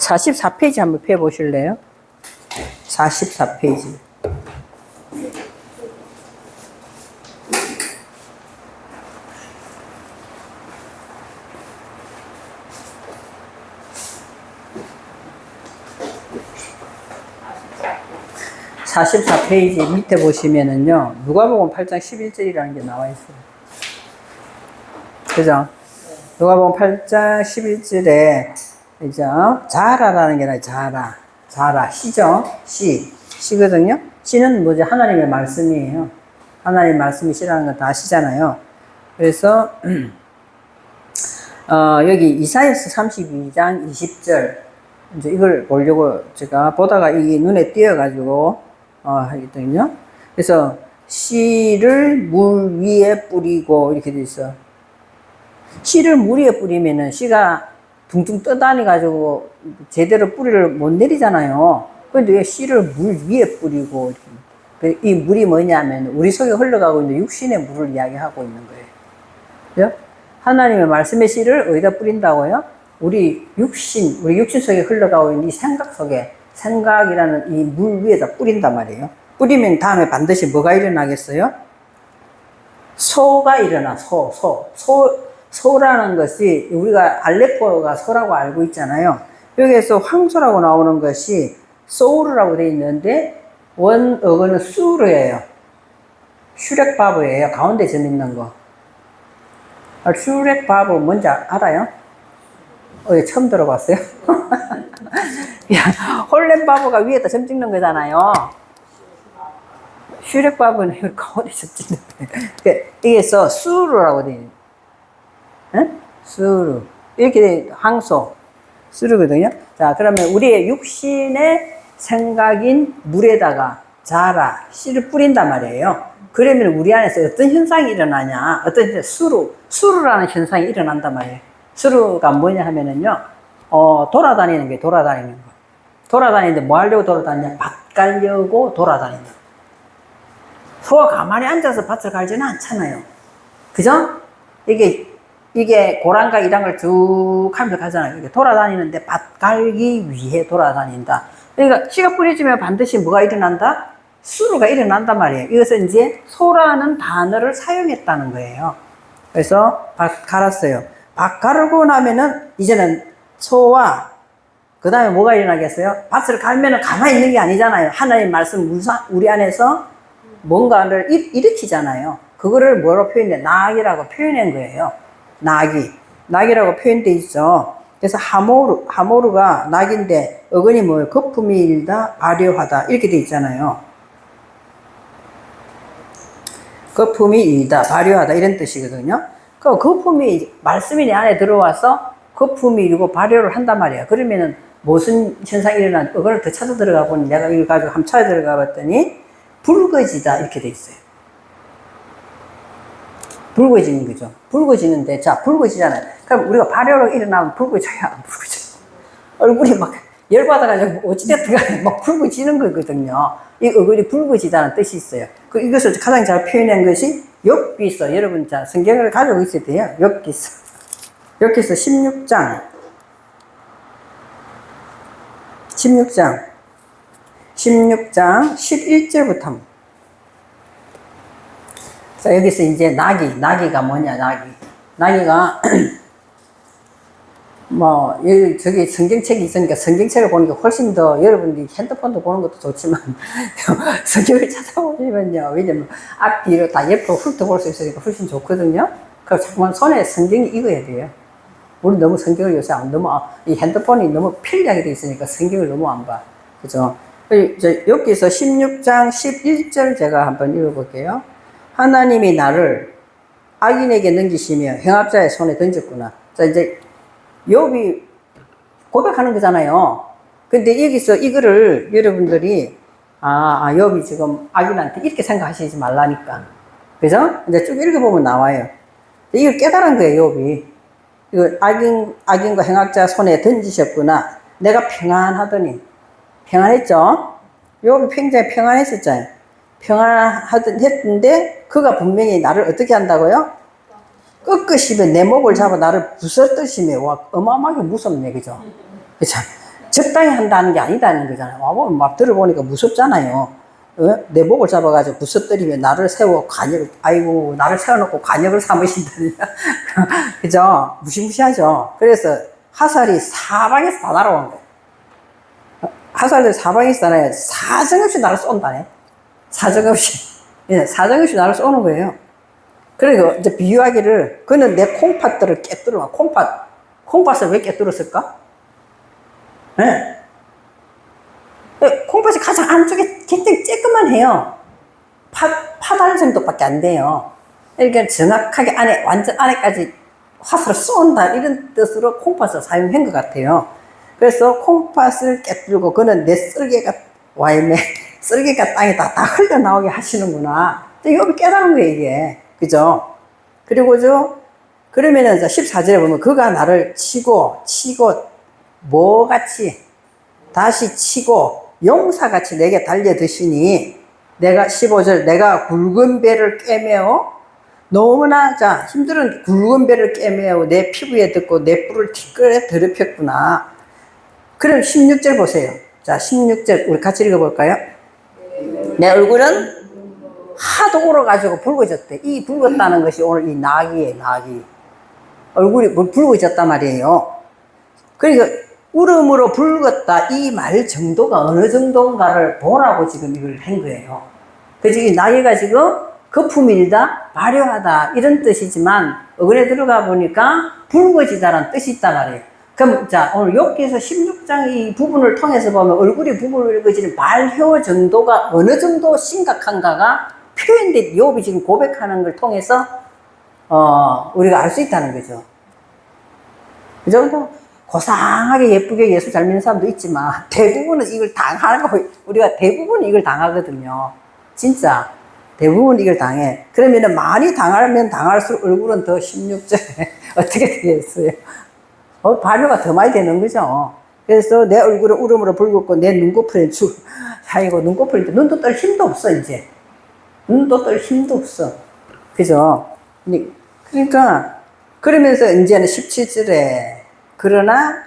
44페이지 한번 펴보실래요? 44페이지. (44페이지) 밑에 보시면은요, 누가복음 8장 11절이라는 게 나와 있어요. 그죠? 누가복음 8장 11절에 이제 자라라는 게 아니라 자라 시죠. 시거든요. 시는 뭐죠? 하나님의 말씀이에요. 하나님의 말씀이 시라는 건 다 아시잖아요. 그래서 여기 이사야서 32장 20절 이제 이걸 보려고 제가 보다가 이게 눈에 띄어가지고 하거든요. 그래서 씨를 물 위에 뿌리고 이렇게 돼 있어. 씨를 물 위에 뿌리면은 씨가 둥둥 떠다니가지고 제대로 뿌리를 못 내리잖아요. 그런데 왜 씨를 물 위에 뿌리고 이렇게. 이 물이 뭐냐면 우리 속에 흘러가고 있는 육신의 물을 이야기하고 있는 거예요. 그죠? 하나님의 말씀의 씨를 어디다 뿌린다고요? 우리 육신 속에 흘러가고 있는 이 생각 속에, 생각이라는 이 물 위에다 뿌린단 말이에요. 뿌리면 다음에 반드시 뭐가 일어나겠어요? 소가 일어나, 소라는 것이 우리가 알레포가 소라고 알고 있잖아요. 여기에서 황소라고 나오는 것이 소우르라고 되어 있는데 원어거는 수르예요. 슈렉바브예요. 가운데 점 있는 거. 슈렉바브 뭔지 알아요? 처음 들어봤어요? 야, 홀렌바브가 위에다 점 찍는 거잖아요. 슈렉바브는 가운데 점 찍는 거예요. 이게서 수르라고 되어 있는 응? 수르. 이렇게 된 황소. 수르거든요. 자, 그러면 우리의 육신의 생각인 물에다가 자라, 씨를 뿌린단 말이에요. 그러면 우리 안에서 어떤 현상이 일어나냐? 어떤 수르라는 현상이 일어난단 말이에요. 수르가 뭐냐 하면은요, 돌아다니는 게 돌아다니는 거. 돌아다니는데 뭐 하려고 돌아다니냐? 밭 갈려고 돌아다니는 거. 소가 가만히 앉아서 밭을 갈지는 않잖아요. 그죠? 이게 고랑과 이런 걸 쭉 하면서 가잖아요. 이게 돌아다니는데 밭 갈기 위해 돌아다닌다. 그러니까 씨가 뿌려지면 반드시 뭐가 일어난다? 수르가 일어난단 말이에요. 이것은 이제 소라는 단어를 사용했다는 거예요. 그래서 밭 갈았어요. 밭 가르고 나면은 이제는 소와 그 다음에 뭐가 일어나겠어요? 밭을 갈면은 가만히 있는 게 아니잖아요. 하나님 말씀 우리 안에서 뭔가를 일으키잖아요. 그거를 뭐로 표현해? 낙이라고 표현한 거예요. 낙이라고 표현돼 있어. 그래서 하모르가 낙인데 어근이 뭐예요? 거품이 일다, 발효하다 이렇게 돼 있잖아요. 거품이 일다, 발효하다 이런 뜻이거든요. 그 거품이 말씀이 내 안에 들어와서 거품이 일고 발효를 한단 말이에요. 그러면은 무슨 현상이 일어나? 그걸 더 찾아 들어가 보니 내가 이걸 가지고 한번 찾아 들어가 봤더니 붉어지다 이렇게 돼 있어요. 붉어지는 거죠. 붉어지는데, 자, 붉어지잖아요. 그럼 우리가 발효로 일어나면 붉어져야 안 붉어져. 얼굴이 막 열받아가지고 어찌됐든 간에 막 붉어지는 거거든요. 이 얼굴이 붉어지다는 뜻이 있어요. 이것을 가장 잘 표현한 것이 욥기서. 여러분, 자, 성경을 가지고 있어야 돼요. 욥기서 16장 11절부터. 자, 여기서 이제 나기가 뭐냐, 나기가, 여기, 저기 성경책이 있으니까 성경책을 보니까 훨씬 더 여러분들이 핸드폰도 보는 것도 좋지만, 성경을 찾아보시면요. 왜냐면 앞뒤로 다 옆으로 훑어볼 수 있으니까 훨씬 좋거든요. 그래서 정말 손에 성경이 익어야 돼요. 우리 너무 성경을 요새 이 핸드폰이 너무 편리하게 돼 있으니까 성경을 너무 안 봐. 그죠? 여기서 16장 11절 제가 한번 읽어볼게요. 하나님이 나를 악인에게 넘기시며 행압자의 손에 던졌구나. 자, 이제 욥이 고백하는 거잖아요. 근데 여기서 이거를 여러분들이 욥이 지금 악인한테 이렇게 생각하시지 말라니까. 그죠? 이제 쭉 읽어보면 나와요. 이걸 깨달은 거예요, 욥이. 이거 악인과 행악자 손에 던지셨구나. 내가 평안하더니. 평안했죠? 욥이 굉장히 평안했었잖아요. 평안했는데 그가 분명히 나를 어떻게 한다고요? 꺾으시며 내 목을 잡아 나를 부서뜨시며. 와, 어마어마하게 무섭네, 그죠? 그죠? 적당히 한다는 게 아니다는 거잖아요. 와보면 막 들어보니까 무섭잖아요. 어? 내 목을 잡아가지고 부서뜨리면 나를 세워 관역, 아이고, 나를 세워놓고 관역을 삼으신다니. 그죠? 무시무시하죠? 그래서 화살이 사방에서 다 날아오는 거예요. 화살들 사방에서 다 날아요. 사정없이 나를 쏜다네. 사정없이. 예, 사정없이 나를 쏘는 거예요. 그리고 이제 비유하기를, 그는 내 콩팥들을 깨뜨려. 콩팥을 왜 깨뜨렸을까? 예. 콩팥이 가장 안쪽에 굉장히 쬐끄만 해요. 파달 정도밖에 안 돼요. 그러니까 정확하게 안에, 완전 안에까지 화살을 쏜다. 이런 뜻으로 콩팥을 사용한 것 같아요. 그래서 콩팥을 깨뜨리고, 그는 내 쓸개가, 와이네, 쓸개가 땅에 다 흘러나오게 하시는구나. 여기 깨달은 거예요, 이게. 그죠? 그리고 그러면은 14절에 보면 그가 나를 치고, 뭐같이, 다시 치고, 용사같이 내게 달려드시니, 내가 15절, 내가 굵은 배를 꿰매어, 너무나, 힘들은 굵은 배를 꿰매어 내 피부에 덮고 내 뿔을 티끌에 더럽혔구나. 그럼 16절 보세요. 자, 16절, 우리 같이 읽어볼까요? 내 얼굴은 하도 울어가지고 붉어졌대. 이 붉었다는 것이 오늘 이 나귀예요, 나귀. 얼굴이 붉어졌단 말이에요. 그러니까, 울음으로 붉었다. 이 말 정도가 어느 정도인가를 보라고 지금 이걸 한 거예요. 그래서 이 나귀가 지금 거품일다, 발효하다, 이런 뜻이지만, 어근에 들어가 보니까 붉어지다라는 뜻이 있단 말이에요. 그럼, 오늘 욥기서 16장 이 부분을 통해서 보면 얼굴이 붉어지는 발효 정도가 어느 정도 심각한가가 표현된, 욥이 지금 고백하는 걸 통해서, 우리가 알 수 있다는 거죠. 그 정도? 고상하게 예쁘게 예수 잘 믿는 사람도 있지만 대부분은 이걸 당하고, 우리가 대부분 이걸 당하거든요. 진짜 대부분 이걸 당해. 그러면은 많이 당하면 당할수록 얼굴은 더 16절에 어떻게 되겠어요? 발효가 더 많이 되는 거죠. 그래서 내 얼굴은 울음으로 붉었고 내 눈꺼풀은 아이고, 눈꺼풀인데 눈도 뜰 힘도 없어. 이제 눈도 뜰 힘도 없어. 그죠? 그러니까 그러면서 이제는 17절에 그러나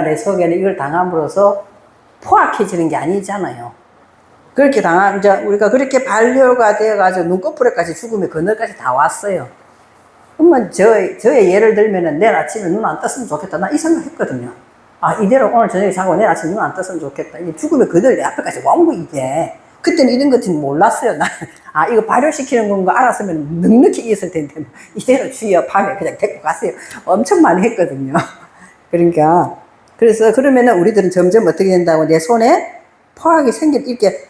내 속에는 이걸 당함으로써 포악해지는 게 아니잖아요. 그렇게 이제 우리가 그렇게 반려가 되어가지고 눈꺼풀에까지 죽음의 그늘까지 다 왔어요. 그러면 저의 예를 들면은 내일 아침에 눈 안 떴으면 좋겠다. 나 이 생각 했거든요. 이대로 오늘 저녁에 자고 내일 아침에 눈 안 떴으면 좋겠다. 이 죽음의 그늘 내 앞에까지 온 거, 이게. 그때는 이런 것은 몰랐어요. 이거 발효시키는 건가 알았으면 넉넉히 있을 텐데, 이대로 주여 밤에 그냥 데리고 갔어요. 엄청 많이 했거든요. 그러니까, 그러면은 우리들은 점점 어떻게 된다고, 내 손에 포악이 이렇게,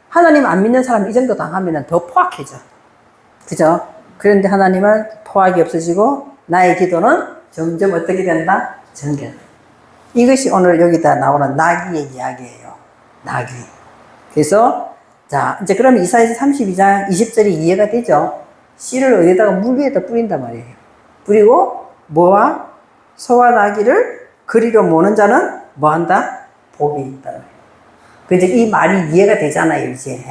하나님 안 믿는 사람 이 정도 당하면은 더 포악해져. 그죠? 그런데 하나님은 포악이 없어지고, 나의 기도는 점점 어떻게 된다? 정결. 이것이 오늘 여기다 나오는 나귀의 이야기예요. 나귀. 그래서, 이제 그러면 이사야서 32장 20절이 이해가 되죠? 씨를 어디다가 물 위에다 뿌린단 말이에요. 뿌리고, 뭐와? 소와 나귀를 그리로 모는 자는 뭐 한다? 복이 있다. 그래서 이 말이 이해가 되잖아요, 이제.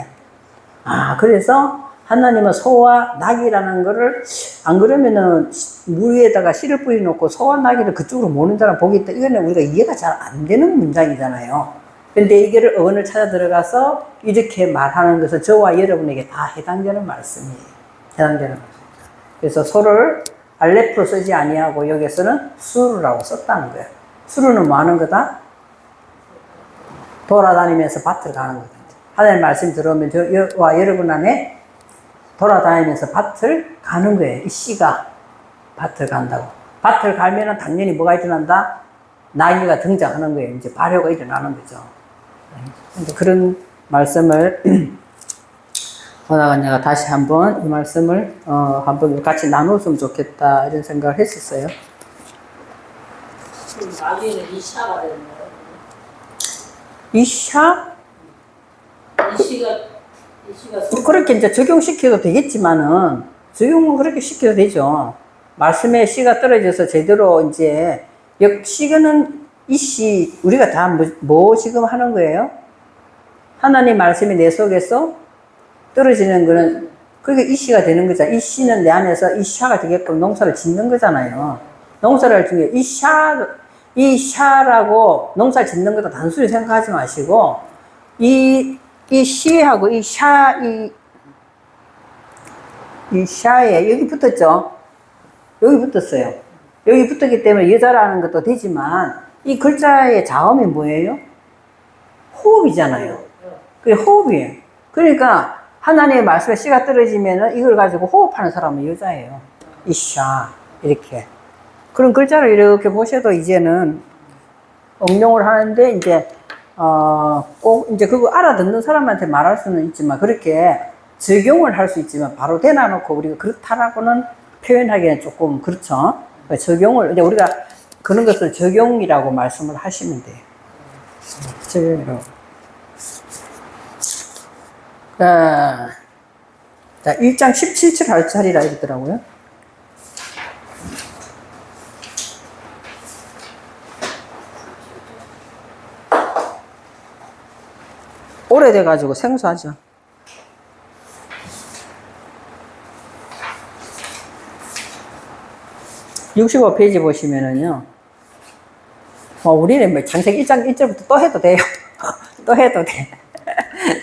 그래서 하나님은 소와 나귀라는 거를, 안 그러면은 물 위에다가 씨를 뿌려놓고 소와 나귀를 그쪽으로 모는 자는 복이 있다. 이거는 우리가 이해가 잘 안 되는 문장이잖아요. 근데 이거를 어원을 찾아 들어가서 이렇게 말하는 것은 저와 여러분에게 다 해당되는 말씀이에요. 해당되는 말씀. 그래서 소를 알레프로 쓰지 아니하고 여기서는 수루라고 썼다는 거예요. 수루는 뭐 하는 거다? 돌아다니면서 밭을 가는 거다. 하나님 말씀 들어오면 저와 여러분 안에 돌아다니면서 밭을 가는 거예요. 이 씨가 밭을 간다고. 밭을 가면은 당연히 뭐가 일어난다? 나귀가 등장하는 거예요. 이제 발효가 일어나는 거죠. 그런 말씀을 보다가 내가 다시 한번 이 말씀을 한번 같이 나눴으면 좋겠다 이런 생각을 했었어요. 나중에는 이샤가 되는 거예요. 이샤? 이시가 그렇게 이제 적용시켜도 되겠지만은 적용은 그렇게 시켜도 되죠. 말씀에 씨가 떨어져서 제대로 이제 시가는 이씨 우리가 다 뭐 지금 하는 거예요? 하나님 말씀이 내 속에서 떨어지는 거는 그게 이씨가 되는 거잖아. 이씨는 내 안에서 이샤가 되게끔 농사를 짓는 거잖아요. 농사를 중에 이 샤라고 농사 짓는 것도 단순히 생각하지 마시고, 이 시하고 이 샤에 여기 붙었죠? 여기 붙었어요. 여기 붙었기 때문에 여자라는 것도 되지만, 이 글자의 자음이 뭐예요? 호흡이잖아요. 그게 호흡이에요. 그러니까 하나님의 말씀에 씨가 떨어지면은 이걸 가지고 호흡하는 사람은 여자예요. 이샤 이렇게 그런 글자를 이렇게 보셔도 이제는 응용을 하는데 이제 꼭 이제 그거 알아듣는 사람한테 말할 수는 있지만 그렇게 적용을 할 수 있지만 바로 대놔놓고 우리가 그렇다라고는 표현하기는 조금 그렇죠. 적용을 이제 우리가 그런 것을 적용이라고 말씀을 하시면 돼요. 적용이라고. 자, 1장 17절 할 자리라 이러더라고요. 오래돼가지고 생소하죠. (65페이지) 보시면은요, 우리는 뭐 장세기 1장 1절부터 또 해도 돼요. 또 해도 돼.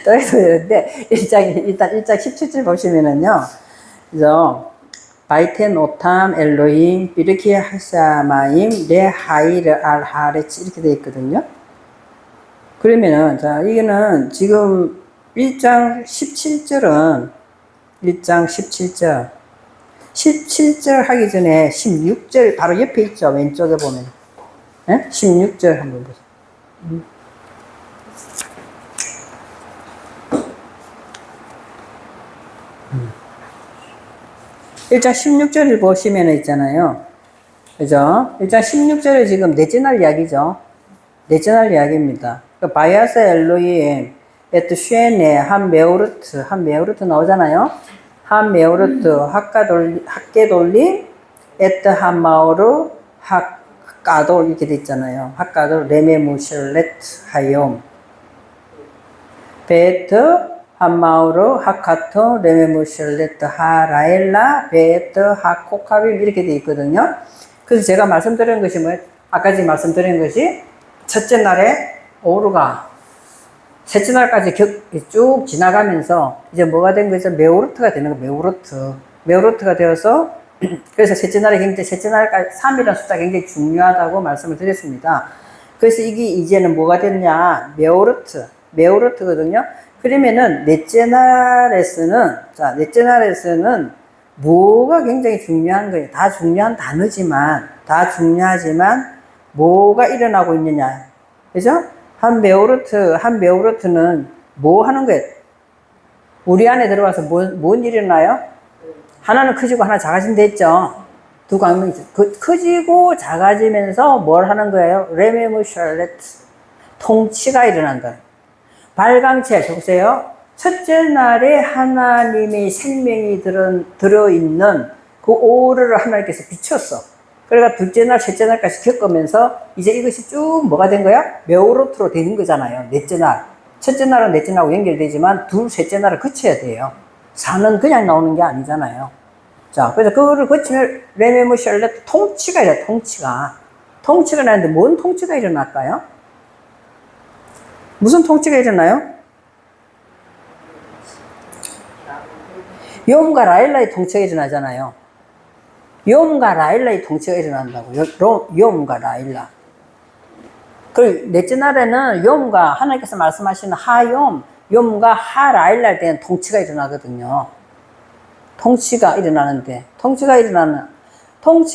또 해도 되는데, 일단 1장 17절 보시면은요, 그죠? 바이텐 오탐 엘로임 비르키 하샤마임 레 하이르 알 하레치 이렇게 되어 있거든요. 그러면은, 자, 이거는 지금 1장 17절은 1장 17절. 17절 하기 전에 16절 바로 옆에 있죠. 왼쪽에 보면. 네? 16절 한번 보세요. 1장 16절을 보시면 있잖아요. 그죠? 1장 16절에 지금 넷째 날 이야기죠. 넷째 날 이야기입니다. 바야스 엘로임, 에트 쉐네, 한 메오르트 나오잖아요. 한 메오르트, 학게돌림, 에트 한 마오르, 학가돌, 이렇게 돼 있잖아요. 학가돌, 레메무실레트, 하욤. 베트, 한마우르, 하카토, 레메무실레트, 하라엘라, 베트, 하코카빔 이렇게 돼 있거든요. 그래서 제가 말씀드린 것이 뭐예요? 아까 말씀드린 것이 첫째 날에 오르가 셋째 날까지 쭉 지나가면서 이제 뭐가 된 거죠? 메오르트가 되는 거예요. 메오르트가 되어서 그래서 셋째 날까지 3이라는 숫자가 굉장히 중요하다고 말씀을 드렸습니다. 그래서 이게 이제는 뭐가 됐냐? 메오르트거든요. 그러면은 넷째 날에서는 뭐가 굉장히 중요한 거예요. 다 중요하지만 뭐가 일어나고 있느냐. 그죠? 한 메오르트는 뭐 하는 거예요? 우리 안에 들어와서 뭔 일이 일어나요? 하나는 커지고 하나 작아진다 했죠. 두 광명이 있어요. 커지고 작아지면서 뭘 하는 거예요? 레메무샬레트. 통치가 일어난다. 발광체, 보세요. 첫째 날에 하나님의 생명이 들어있는 그 오르를 하나님께서 비췄어. 그러니까 둘째 날, 셋째 날까지 겪으면서 이제 이것이 쭉 뭐가 된 거야? 메오르트로 되는 거잖아요. 넷째 날. 첫째 날은 넷째 날하고 연결되지만 셋째 날을 거쳐야 돼요. 4는 그냥 나오는 게 아니잖아요. 자, 그래서 그거를 거치면 레메무샬레트 통치가 일어나, 통치가 일어나는데 뭔 통치가 일어날까요? 무슨 통치가 일어나요? 욤과 라일라의 통치가 일어나잖아요. 욤과 라일라의 통치가 일어난다고요. 욤과 라일라. 그 넷째 날에는 욤과 하나님께서 말씀하시는 욤과 하라일라에 대한 통치가 일어나거든요. 통치가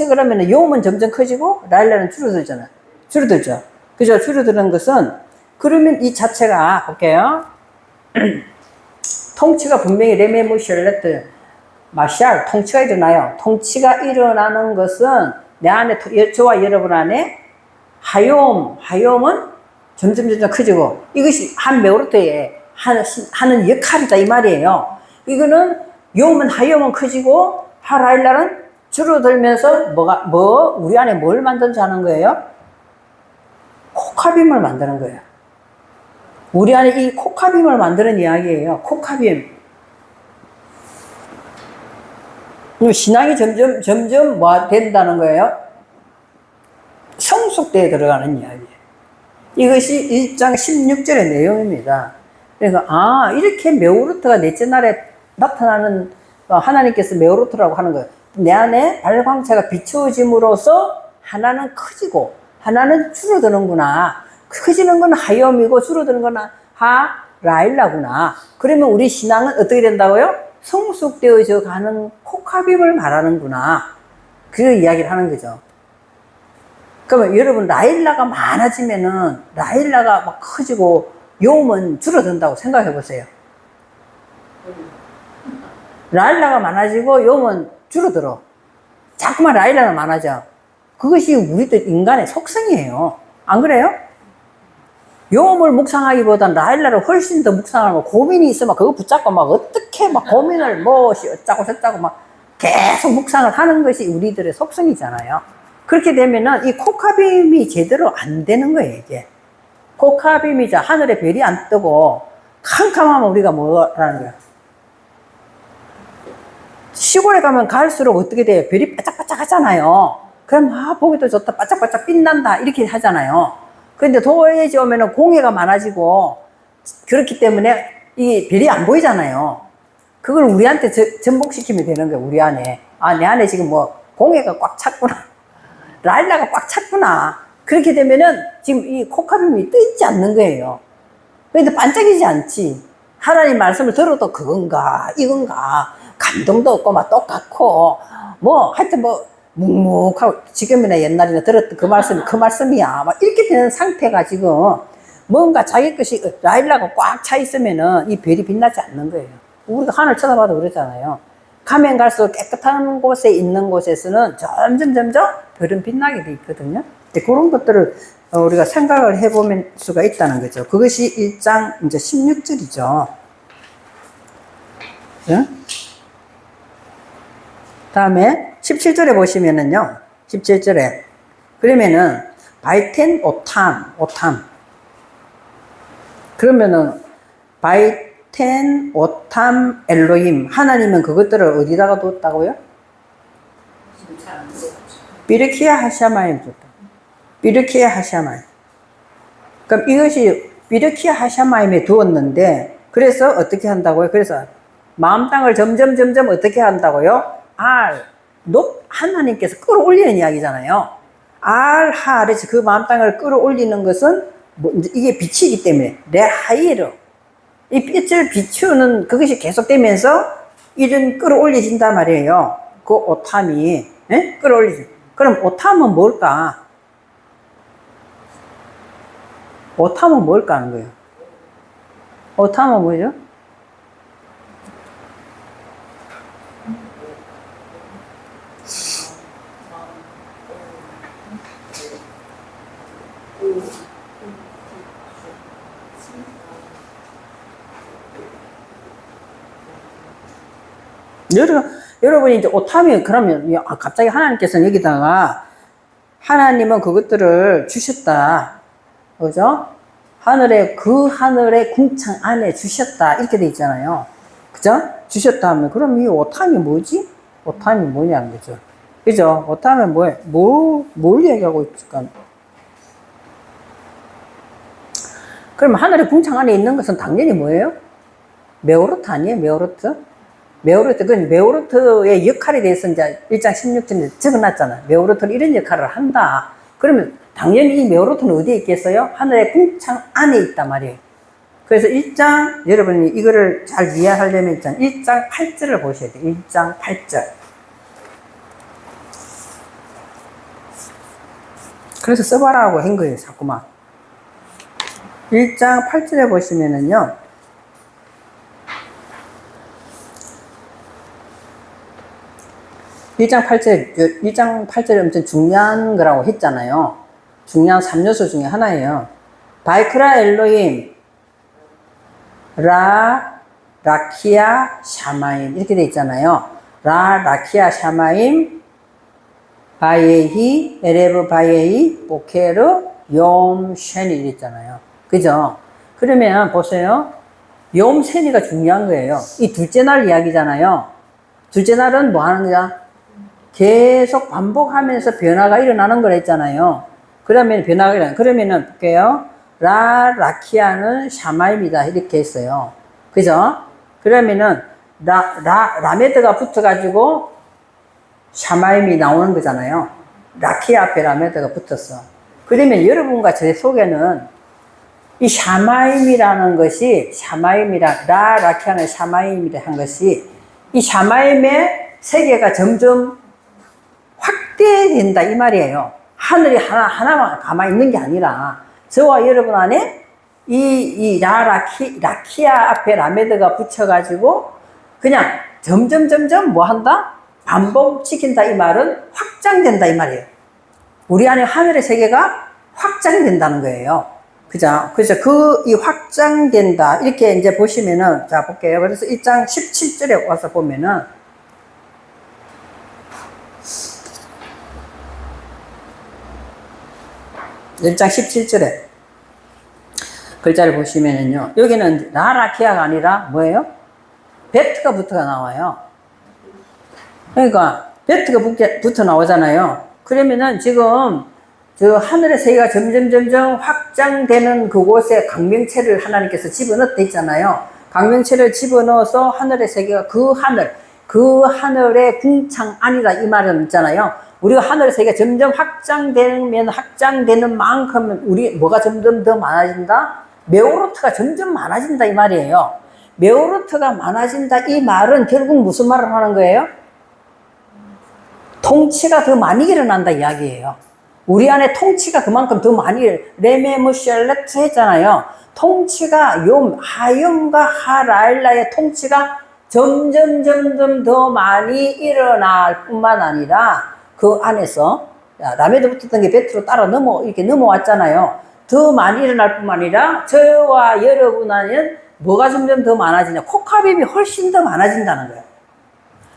그러면 욤은 점점 커지고 라일라는 줄어들죠. 그죠? 줄어드는 것은 그러면 이 자체가 볼게요. 통치가 분명히 레메무샬레트 마샬 통치가 일어나요. 통치가 일어나는 것은 내 안에 저와 여러분 안에 하욤은 점점 커지고 이것이 한 메오르트에 하는 역할이다 이 말이에요. 이거는 하욤은 커지고 하라일라는 줄어들면서 우리 안에 뭘 만든지 하는 거예요? 코카빔을 만드는 거예요. 우리 안에 이 코카빔을 만드는 이야기예요. 코카빔. 신앙이 점점 뭐 된다는 거예요? 성숙대에 들어가는 이야기예요. 이것이 1장 16절의 내용입니다. 그러니까 이렇게 메오르트가 넷째 날에 나타나는 하나님께서 메오르트라고 하는 거예요. 내 안에 발광체가 비추어짐으로써 하나는 커지고 하나는 줄어드는구나. 커지는 건 하염이고 줄어드는 건 하라일라구나. 그러면 우리 신앙은 어떻게 된다고요? 성숙되어져 가는 코카빔을 말하는구나. 그 이야기를 하는 거죠. 그러면 여러분 라일라가 많아지면은 라일라가 막 커지고 요음은 줄어든다고 생각해 보세요. 라일라가 많아지고 요음은 줄어들어. 자꾸만 라일라가 많아져. 그것이 우리들 인간의 속성이에요. 안 그래요? 요음을 묵상하기보단 라일라를 훨씬 더 묵상하고 고민이 있으면 그거 붙잡고 막 어떻게 막 고민을 무엇이 어쩌고 저쩌고 막 계속 묵상을 하는 것이 우리들의 속성이잖아요. 그렇게 되면은 이 코카빔이 제대로 안 되는 거예요, 이게. 코카빔이자 하늘에 별이 안 뜨고 캄캄하면 우리가 뭐라는 거야? 시골에 가면 갈수록 어떻게 돼요? 별이 반짝반짝 하잖아요. 그럼 보기도 좋다, 반짝반짝 빛난다 이렇게 하잖아요. 그런데 도시에 오면은 공해가 많아지고 그렇기 때문에 이 별이 안 보이잖아요. 그걸 우리한테 전복시키면 되는 거예요, 우리 안에. 내 안에 지금 뭐 공해가 꽉 찼구나. 라일라가 꽉 찼구나. 그렇게 되면은 지금 이 코카빔이 떠 있지 않는 거예요. 그런데 반짝이지 않지. 하나님 말씀을 들어도 그건가, 이건가. 감동도 없고 막 똑같고 뭐 하여튼 뭐 묵묵하고 지금이나 옛날이나 들었던 그 말씀이야 막 이렇게 되는 상태가 지금 뭔가 자기 것이 라일라가 꽉 차 있으면은 이 별이 빛나지 않는 거예요. 우리가 하늘 쳐다봐도 그러잖아요. 가면 갈수록 깨끗한 곳에 있는 곳에서는 점점 별은 빛나게 돼 있거든요. 그런 것들을 우리가 생각을 해보면 수가 있다는 거죠. 그것이 1장 이제 16절이죠. 응? 다음에 17절에 보시면은요, 17절에 그러면은 바이텐 오탐 그러면은 바이텐 오탐 엘로힘 하나님은 그것들을 어디다가 뒀다고요? 비르키아 하샤마임 뒀다. 비르키아 하샤마임. 그럼 이것이 비르키아 하샤마임에 두었는데 그래서 어떻게 한다고요? 그래서 마음 땅을 점점 어떻게 한다고요? 하나님께서 끌어올리는 이야기잖아요. 하레스 그 마음 땅을 끌어올리는 것은 이게 빛이기 때문에 레하이르 이 빛을 비추는 그것이 계속되면서 이런 끌어올려진단 말이에요. 그 오탐이 끌어올리지. 그럼 오탐은 뭘까? 오탐은 뭘까 하는 거예요. 오탐은 뭐죠? 여러분이 이제 오탐이 그러면 갑자기 하나님께서는 여기다가 하나님은 그것들을 주셨다. 그죠? 하늘에 궁창 안에 주셨다. 이렇게 돼 있잖아요. 그죠? 주셨다 하면 그럼 이 오탐이 뭐지? 오탐이 뭐냐는 거죠. 그죠? 오탐은 뭘 얘기하고 있을까? 그럼 하늘의 궁창 안에 있는 것은 당연히 뭐예요? 메오르트 아니에요? 그건 메오르트의 역할에 대해서 이제 1장 16절에 적어놨잖아요. 메오르트는 이런 역할을 한다. 그러면 당연히 이 메오르트는 어디에 있겠어요? 하늘의 궁창 안에 있단 말이에요. 그래서 1장, 여러분이 이거를 잘 이해하려면 1장 8절을 보셔야 돼요. 1장 8절. 그래서 써봐라고 한 거예요, 자꾸만. 1장 8절에 보시면은요, 1장 8절이 엄청 중요한 거라고 했잖아요. 중요한 3요소 중에 하나예요. 바이크라 엘로힘, 라키아, 샤마임. 이렇게 돼 있잖아요. 라키아, 샤마임, 바예히, 에레브 바예히, 보케르, 욤, 쉔이 이랬잖아요. 그죠? 그러면 보세요. 욤, 쉔이가 중요한 거예요. 이 둘째 날 이야기잖아요. 둘째 날은 뭐 하는 거야? 계속 반복하면서 변화가 일어나는 걸 했잖아요. 그러면 변화가 일어나. 그러면은 볼게요. 라키아는 샤마임이다. 이렇게 했어요. 그죠? 그러면은 라메드가 붙어가지고 샤마임이 나오는 거잖아요. 라키아 앞에 라메드가 붙었어. 그러면 여러분과 제 속에는 이 샤마임이라는 것이 라키아는 샤마임이라 한 것이 이 샤마임의 세계가 점점 확대된다 이 말이에요. 하늘이 하나만 가만히 있는 게 아니라 저와 여러분 안에 이 라키아 앞에 라메드가 붙여가지고 그냥 점점 뭐 한다? 반복시킨다 이 말은 확장된다 이 말이에요. 우리 안에 하늘의 세계가 확장된다는 거예요. 그죠? 그래서 이 확장된다 이렇게 이제 보시면은 자 볼게요. 그래서 1장 17절에 와서 보면은 1장 17절에 글자를 보시면은요. 여기는 라키아가 아니라 뭐예요? 베트가 붙어가 나와요. 그러니까 베트가 붙어 나오잖아요. 그러면은 지금 저 하늘의 세계가 점점 확장되는 그곳에 강명체를 하나님께서 집어넣었다 있잖아요. 강명체를 집어넣어서 하늘의 세계가 그 하늘의 궁창 안이다 이 말은 있잖아요. 우리가 하늘의 세계가 점점 확장되는 만큼 우리 뭐가 점점 더 많아진다? 메오르트가 점점 많아진다 이 말이에요. 메오르트가 많아진다 이 말은 결국 무슨 말을 하는 거예요? 통치가 더 많이 일어난다 이야기예요. 우리 안에 통치가 그만큼 더 많이 레메무샬레트 했잖아요. 통치가 하욤과 하라일라의 통치가 점점 더 많이 일어날 뿐만 아니라 그 안에서 라메드 붙었던 게 베트로 따라 이렇게 넘어왔잖아요. 더 많이 일어날 뿐만 아니라 저와 여러분 안에는 뭐가 점점 더 많아지냐? 코카빔이 훨씬 더 많아진다는 거예요.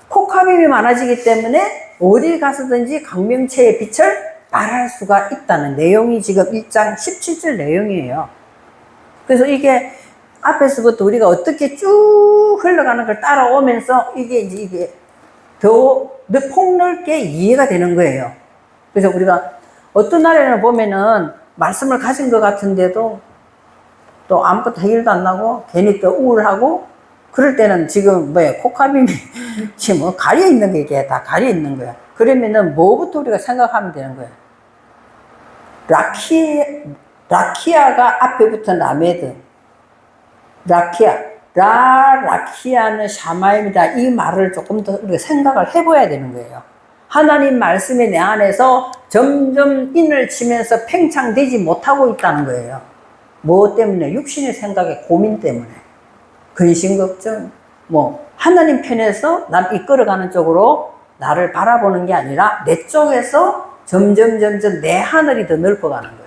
코카빔이 많아지기 때문에 어디 가서든지 강명체의 빛을 발할 수가 있다는 내용이 지금 1장 17절 내용이에요. 그래서 이게 앞에서부터 우리가 어떻게 쭉 흘러가는 걸 따라오면서 이게 더 폭넓게 이해가 되는 거예요. 그래서 우리가 어떤 날에는 보면은 말씀을 가진 것 같은데도 또 아무것도 해결도 안 나고 괜히 또 우울하고 그럴 때는 지금 코카빔이 지금 가려 있는 게 이게 다 가려 있는 거야. 그러면은 뭐부터 우리가 생각하면 되는 거예요? 라키아가 앞에 붙은 라메드. 라키아는 샤마임이다. 이 말을 조금 더 우리가 생각을 해봐야 되는 거예요. 하나님 말씀이 내 안에서 점점 인을 치면서 팽창되지 못하고 있다는 거예요. 뭐 때문에? 육신의 생각의 고민 때문에. 근심 걱정, 하나님 편에서 남 이끌어가는 쪽으로 나를 바라보는 게 아니라 내 쪽에서 점점 내 하늘이 더 넓어가는 거예요.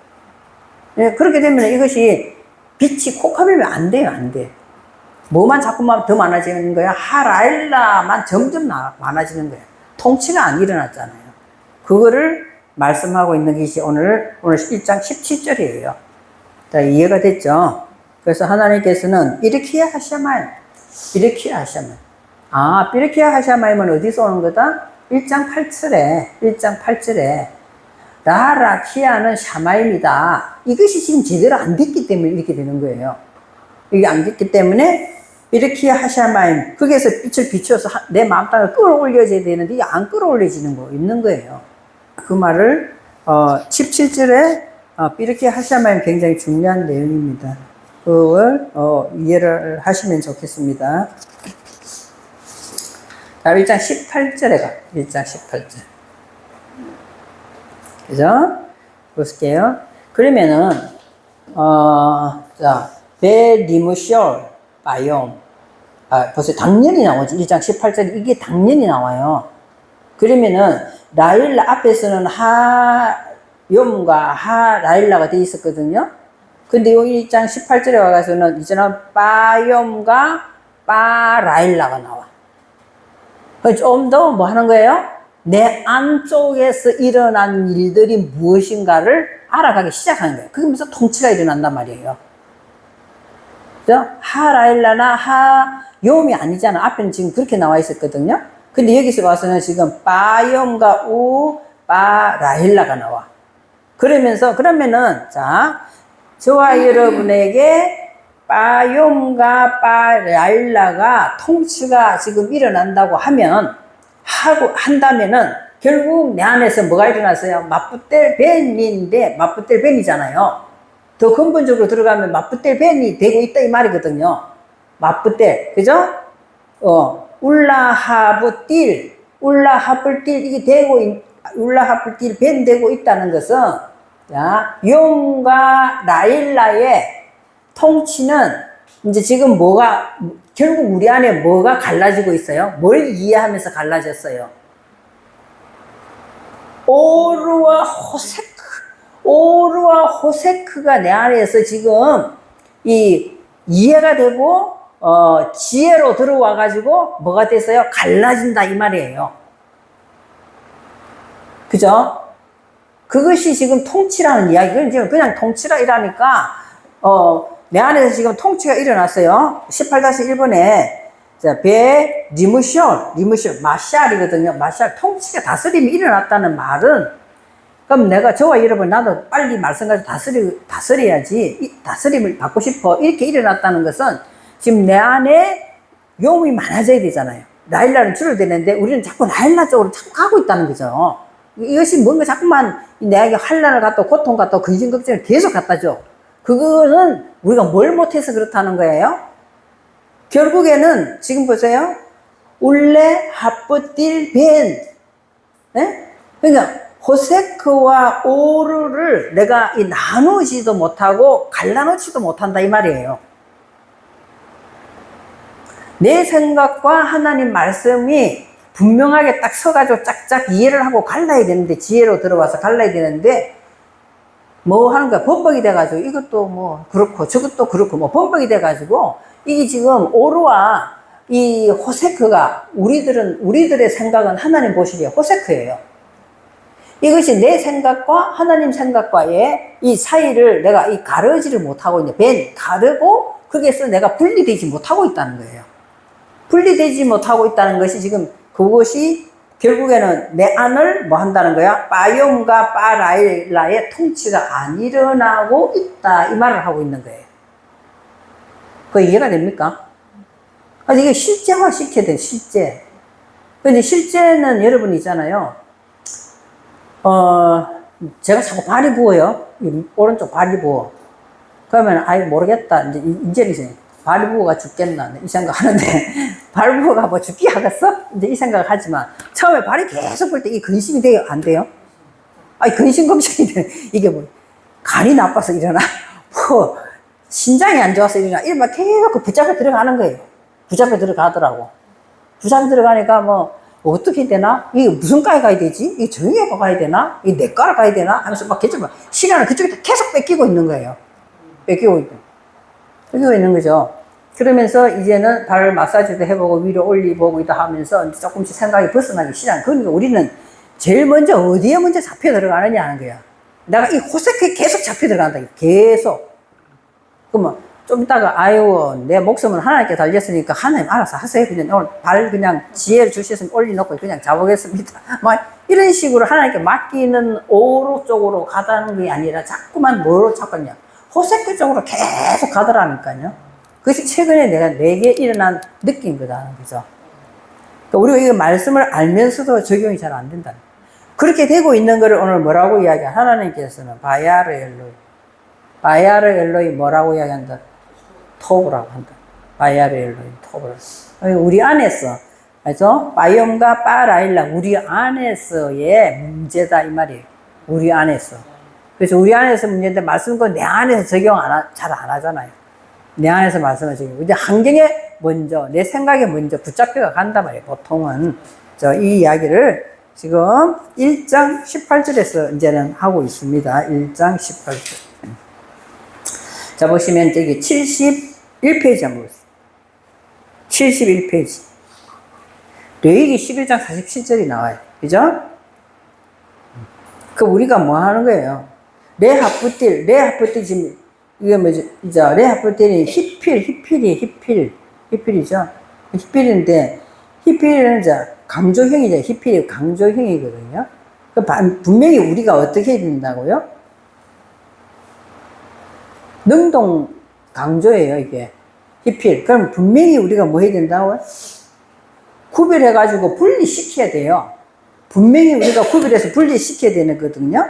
네, 그렇게 되면 이것이 빛이 코카빔이 안 돼요, 안 돼. 뭐만 자꾸만 더 많아지는 거야? 하라일라만 점점 많아지는 거예요. 통치가 안 일어났잖아요. 그거를 말씀하고 있는 것이 오늘 1장 17절이에요. 자, 이해가 됐죠? 그래서 하나님께서는 비르키아 하샤마임. 비르키아 하샤마임은 어디서 오는 거다? 1장 8절에 라키아는 샤마임이다. 이것이 지금 제대로 안 됐기 때문에 이렇게 되는 거예요. 이게 안 됐기 때문에 비르키아 하샤마임, 거기에서 빛을 비추어서 내 마음땅을 끌어올려져야 되는데 이게 안 끌어올려지는 거 있는 거예요. 그 말을 17절에 비르키아 하샤마임 굉장히 중요한 내용입니다. 그걸 이해를 하시면 좋겠습니다. 자, 1장 18절에 가. 1장 18절. 그죠? 볼게요. 그러면은, 자, 베리무셜 바이옴. 벌써 당연히 나오죠. 1장 18절에 이게 당연히 나와요. 그러면은, 라일라 앞에서는 하욤과 하라일라가 돼 있었거든요. 근데 여기 1장 18절에 와가서는 이제는 바욤과 바라일라가 나와. 좀 더 뭐 하는 거예요? 내 안쪽에서 일어난 일들이 무엇인가를 알아가기 시작하는 거예요. 그러면서 통치가 일어난단 말이에요. 그죠? 하라일라나 하욤이 아니잖아. 앞에는 지금 그렇게 나와 있었거든요. 근데 여기서 와서는 지금 바욤과 바라일라가 나와. 그러면은, 자, 저와 여러분에게 빠욤과 빠라일라가 통치가 지금 일어난다고 한다면은, 결국 내 안에서 뭐가 일어났어요? 마프텔 벤인데, 마프텔 벤이잖아요. 더 근본적으로 들어가면 마프텔 벤이 되고 있다 이 말이거든요. 마프텔, 그죠? 울라하브딜, 이게 울라하블딜 벤 되고 있다는 것은, 자, 용과 라일라의 통치는 이제 지금 결국 우리 안에 뭐가 갈라지고 있어요? 뭘 이해하면서 갈라졌어요? 오르와 호세크가 내 안에서 지금 이해가 되고, 지혜로 들어와가지고 뭐가 됐어요? 갈라진다 이 말이에요. 그죠? 그것이 지금 통치라는 이야기. 그냥 통치라 이라니까, 내 안에서 지금 통치가 일어났어요. 18-1번에, 자, 마샬이거든요. 마샬, 통치가 다스림이 일어났다는 말은, 그럼 내가 저와 여러분, 나도 빨리 말씀 가지고 다스려야지. 다스림을 받고 싶어. 이렇게 일어났다는 것은, 지금 내 안에 용이 많아져야 되잖아요. 라일라는 줄어드는데, 우리는 자꾸 라일라 쪽으로 자꾸 가고 있다는 거죠. 이것이 뭔가 자꾸만 내에게 환난을 갖다 고통 갖다 근심 걱정을 계속 갖다 줘. 그거는 우리가 뭘 못해서 그렇다는 거예요. 결국에는 지금 보세요. 울레 하프딜 벤. 그러니까 호세크와 오르를 내가 나누지도 못하고 갈라놓지도 못한다 이 말이에요. 내 생각과 하나님 말씀이 분명하게 딱 서가지고 짝짝 이해를 하고 갈라야 되는데, 지혜로 들어와서 갈라야 되는데, 뭐 하는 거야? 범벅이 돼가지고, 이것도 뭐 그렇고, 저것도 그렇고, 뭐 범벅이 돼가지고, 이게 지금 오르와 이 호세크가, 우리들의 생각은 하나님 보시기에 호세크예요. 이것이 내 생각과 하나님 생각과의 이 사이를 내가 가르지를 못하고 있는, 가르고, 거기에서 내가 분리되지 못하고 있다는 거예요. 분리되지 못하고 있다는 것이 지금 그것이 결국에는 내 안을 뭐 한다는 거야? 빠욤과 빠라일라의 통치가 안 일어나고 있다. 이 말을 하고 있는 거예요. 그거 이해가 됩니까? 이게 실제화 시켜야 돼, 실제. 근데 실제는 여러분 있잖아요. 제가 자꾸 발이 부어요. 오른쪽 발이 부어. 그러면, 모르겠다. 이제는 발이 부어가 죽겠나. 이 생각 하는데, 발 부어가 뭐 죽기 하겠어? 이제 이 생각을 하지만, 처음에 발이 계속 부을 때 이 근심이 돼요? 안 돼요? 근심 걱정이 돼. 이게 뭐, 간이 나빠서 일어나? 뭐, 신장이 안 좋아서 일어나? 이러면 계속 붙잡혀 들어가는 거예요. 붙잡혀 들어가더라고. 붙잡혀 들어가니까 뭐, 어떻게 되나? 이게 무슨 과에 가야 되지? 이게 정형외과 가야 되나? 이게 내과를 가야 되나? 하면서 막 계속 시간을 그쪽에 계속 뺏기고 있는 거예요. 뺏기고 있는 거죠. 그러면서 이제는 발 마사지도 해보고 위로 올리보고 이다 하면서 조금씩 생각이 벗어나기 시작. 그러니까 우리는 제일 먼저 어디에 먼저 잡혀 들어가느냐 하는 거야. 내가 이 호세크에 계속 잡혀 들어간다. 계속. 그러면 좀 이따가 내 목숨은 하나님께 달렸으니까 하나님 알아서 하세요. 그냥 오늘 발 그냥 지혜를 주셨으면 올려놓고 그냥 잡아보겠습니다. 이런 식으로 하나님께 맡기는 오로 쪽으로 가다는 게 아니라 자꾸만 뭐로 찾겠냐. 호세크 쪽으로 계속 가더라니까요. 그것이 최근에 내게 일어난 느낀 거다. 그죠? 그러니까 우리가 이 말씀을 알면서도 적용이 잘 안 된다. 그렇게 되고 있는 거를 오늘 뭐라고 이야기해? 하나님께서는 바야르 엘로이 뭐라고 이야기한다? 토브라고 한다. 바야르 엘로이 토브라고. 우리 안에서, 그래서 바욤과 빠라일라 우리 안에서의 문제다 이 말이에요. 우리 안에서. 그래서 우리 안에서 문제인데 말씀은 내 안에서 적용 잘 안 하잖아요. 내 안에서 말씀을 적용. 근데 환경에 먼저, 내 생각에 먼저 붙잡혀가 간단 말이에요. 보통은. 이 이야기를 지금 1장 18절에서 이제는 하고 있습니다. 1장 18절. 자, 보시면 저기 71페이지 한번 보세요. 71페이지. 레위기 11장 47절이 나와요. 그죠? 그 우리가 뭐 하는 거예요? 레하프틸 지금 이게 뭐지? 레하프틸이 히필이죠. 히필인데 히필은 이제 강조형이죠. 히필이 강조형이거든요. 분명히 우리가 어떻게 해야 된다고요? 능동 강조예요, 이게. 히필. 그럼 분명히 우리가 뭐 해야 된다고요? 구별해가지고 분리시켜야 돼요. 분명히 우리가 구별해서 분리시켜야 되는 거거든요.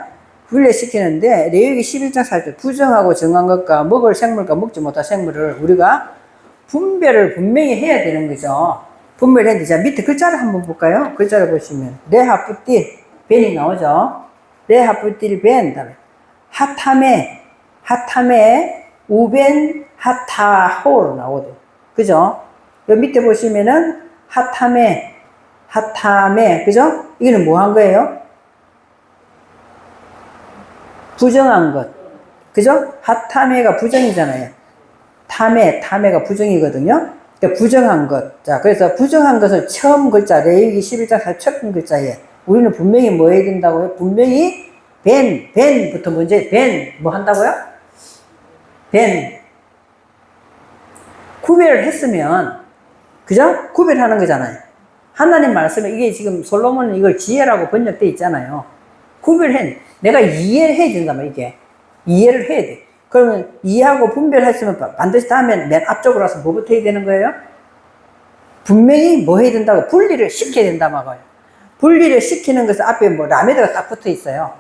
분리시키는데, 레위기 11장 4절, 부정하고 정한 것과 먹을 생물과 먹지 못할 생물을 우리가 분별을 분명히 해야 되는 거죠. 분별해야 돼. 자, 밑에 글자를 한번 볼까요? 글자를 보시면. 레하프틸, 벤이 나오죠. 레하프틸 벤, 다음에 하탐에, 우벤, 하타호로 나오죠. 그죠? 여기 밑에 보시면은, 하탐에, 그죠? 이거는 뭐 한 거예요? 부정한 것. 그죠? 하타메가 부정이잖아요. 타메가 부정이거든요. 그러니까 부정한 것. 자, 그래서 부정한 것을 처음 글자, 레위기 11장 첫 글자에 우리는 분명히 뭐 해야 된다고요? 분명히 벤부터 먼저, 뭐 한다고요? 구별을 했으면, 그죠? 구별하는 거잖아요. 하나님 말씀에 이게 지금 솔로몬은 이걸 지혜라고 번역되어 있잖아요. 내가 이해를 해야 된단 말이야, 이게. 이해를 해야 돼. 그러면 이해하고 분별했으면 반드시 다음엔 맨 앞쪽으로 와서 뭐부터 해야 되는 거예요? 분명히 뭐 해야 된다고? 분리를 시켜야 된다 말이에요. 분리를 시키는 것은 앞에 뭐 라메드가 딱 붙어 있어요.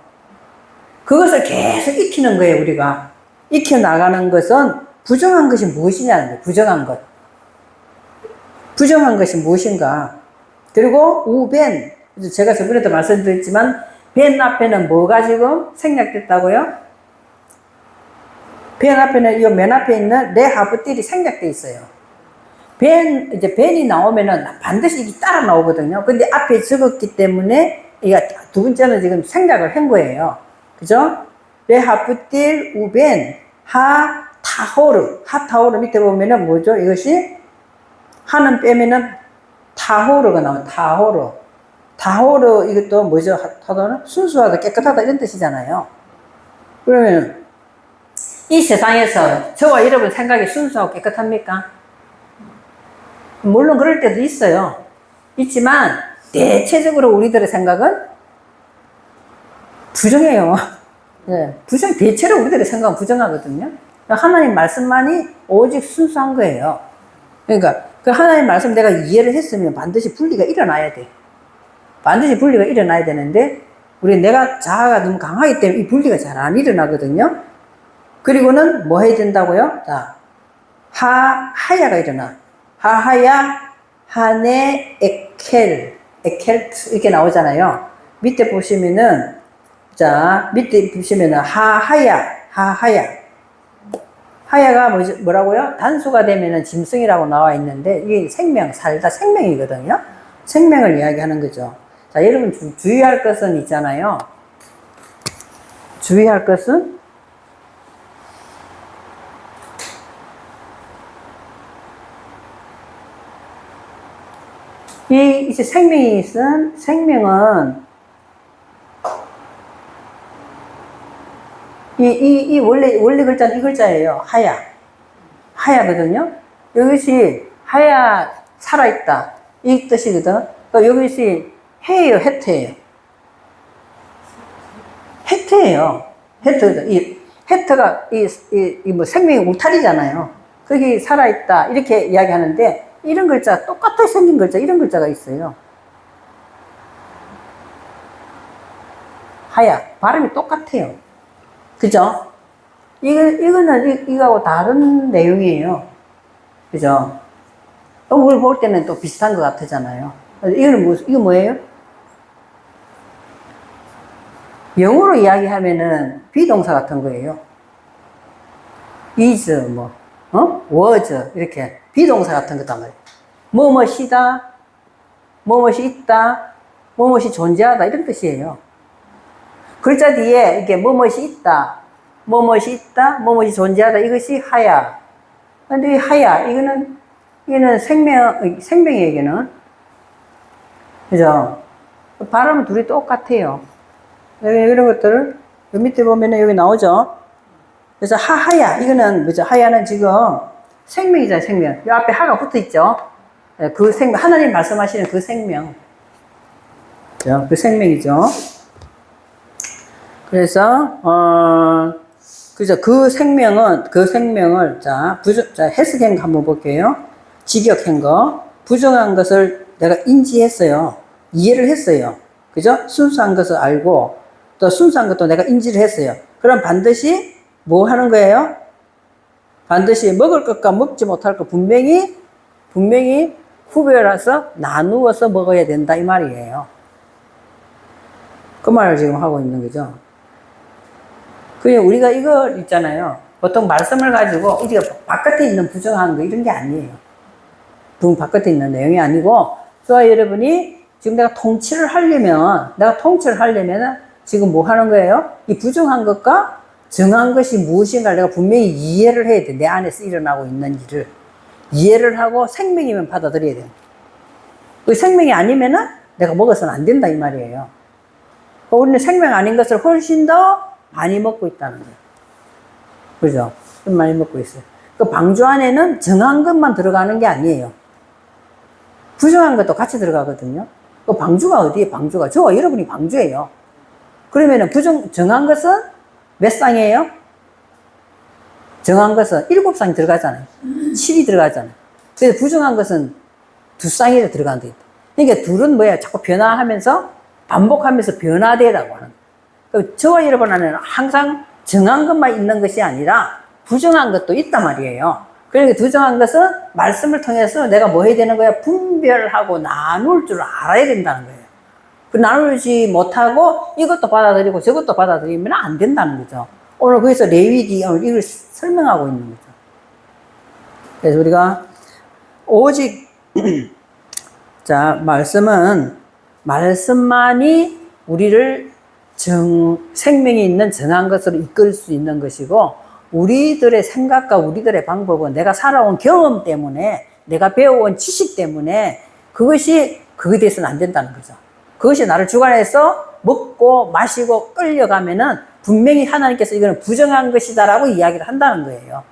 그것을 계속 익히는 거예요, 우리가. 익혀나가는 것은 부정한 것이 무엇이냐는 거예요, 부정한 것. 부정한 것이 무엇인가. 그리고 우벤, 제가 저번에도 말씀드렸지만, 벤 앞에는 뭐가 지금 생략됐다고요? 벤 앞에는 이 맨 앞에 있는 레하브딜이 생략돼 있어요. 이제 벤이 나오면은 반드시 이게 따라 나오거든요. 근데 앞에 적었기 때문에 두 번째는 지금 생략을 한 거예요. 그죠? 레하브딜, 우벤, 하타호르 밑에 보면은 뭐죠? 이것이 하는 빼면은 타호르가 나와요. 타호르 이것도 뭐죠? 타호르는 순수하다, 깨끗하다 이런 뜻이잖아요. 그러면 이 세상에서 저와 여러분 생각이 순수하고 깨끗합니까? 물론 그럴 때도 있어요. 있지만 대체적으로 우리들의 생각은 부정해요. 네, 대체로 우리들의 생각은 부정하거든요. 하나님 말씀만이 오직 순수한 거예요. 그러니까 그 하나님 말씀 내가 이해를 했으면 반드시 분리가 일어나야 돼. 반드시 분리가 일어나야 되는데 내가 자아가 너무 강하기 때문에 이 분리가 잘 안 일어나거든요. 그리고는 뭐 해야 된다고요? 자, 하야가 일어나. 하하야, 하네, 에켈 이렇게 나오잖아요. 밑에 보시면은 하야가 뭐라고요? 단수가 되면은 짐승이라고 나와 있는데 이게 살다 생명이거든요. 생명을 이야기하는 거죠. 자, 여러분 주의할 것은 있잖아요. 주의할 것은 이제 생명은 원래 글자는 이 글자예요. 하야거든요. 이것이 하야, 살아있다. 이 뜻이거든. 또 이것이 해예요, 해트예요. 해트가 뭐 생명의 울타리잖아요. 거기 살아있다. 이렇게 이야기하는데, 이런 글자, 똑같이 생긴 글자, 이런 글자가 있어요. 하야. 발음이 똑같아요. 그죠? 이거는 이거하고 다른 내용이에요. 그죠? 이걸 볼 때는 또 비슷한 것 같잖아요. 이거 뭐예요? 영어로 이야기하면은 비동사 같은 거예요. is, was, 이렇게. 비동사 같은 거단 말이에요. 뭐뭐이다, 뭐뭐이 있다, 뭐뭐이 존재하다, 이런 뜻이에요. 글자 뒤에 이게 뭐뭐이 있다, 뭐뭐이 존재하다, 이것이 하야. 근데 이 하야, 이거는 생명이에요, 이게는. 그죠? 발음은 둘이 똑같아요. 이런 것들을, 여기 밑에 보면은 여기 나오죠? 그래서 하야, 이거는 뭐죠? 하야는 지금 생명이잖아요, 생명. 이 앞에 하가 붙어 있죠? 그 생명, 하나님 말씀하시는 그 생명. 그 생명이죠. 그래서, 그죠? 그 생명을, 자, 해석한 거 한번 볼게요. 직역한 거. 부정한 것을 내가 인지했어요. 이해를 했어요. 그죠? 순수한 것을 알고, 또 순수한 것도 내가 인지를 했어요. 그럼 반드시 뭐 하는 거예요? 반드시 먹을 것과 먹지 못할 것 분명히 구별해서 나누어서 먹어야 된다, 이 말이에요. 그 말을 지금 하고 있는 거죠. 그냥 우리가 이거 있잖아요. 보통 말씀을 가지고 우리가 바깥에 있는 부정한 거 이런 게 아니에요. 바깥에 있는 내용이 아니고, 그래서 여러분이 지금 내가 통치를 하려면 지금 뭐 하는 거예요? 이 부정한 것과 정한 것이 무엇인가를 내가 분명히 이해를 해야 돼. 내 안에서 일어나고 있는 일을. 이해를 하고 생명이면 받아들여야 돼요. 그 생명이 아니면은 내가 먹어서는 안 된다, 이 말이에요. 우리는 생명 아닌 것을 훨씬 더 많이 먹고 있다는 거예요. 그죠? 좀 많이 먹고 있어요. 그 방주 안에는 정한 것만 들어가는 게 아니에요. 부정한 것도 같이 들어가거든요. 그 방주가 어디에 방주가? 저와 여러분이 방주예요. 그러면은 정한 것은 몇 쌍이에요? 정한 것은 7쌍이 들어가잖아요. 7이 들어가잖아요. 그래서 부정한 것은 2쌍이 들어간다. 그러니까 둘은 뭐예요? 자꾸 변화하면서 반복하면서 변화되라고 하는 거예요. 저와 여러분 안에는 항상 정한 것만 있는 것이 아니라 부정한 것도 있단 말이에요. 그러니까 부정한 것은 말씀을 통해서 내가 뭐 해야 되는 거야? 분별하고 나눌 줄 알아야 된다는 거예요. 그 나누지 못하고 이것도 받아들이고 저것도 받아들이면 안 된다는 거죠. 오늘 그래서 레위기 오늘 이걸 설명하고 있는 거죠. 그래서 우리가 오직 자, 말씀만이 우리를 생명이 있는 정한 것으로 이끌 수 있는 것이고, 우리들의 생각과 우리들의 방법은 내가 살아온 경험 때문에, 내가 배워온 지식 때문에 그거에 대해서는 안 된다는 거죠. 그것이 나를 주관해서 먹고 마시고 끌려가면은 분명히 하나님께서 이거는 부정한 것이다라고 이야기를 한다는 거예요.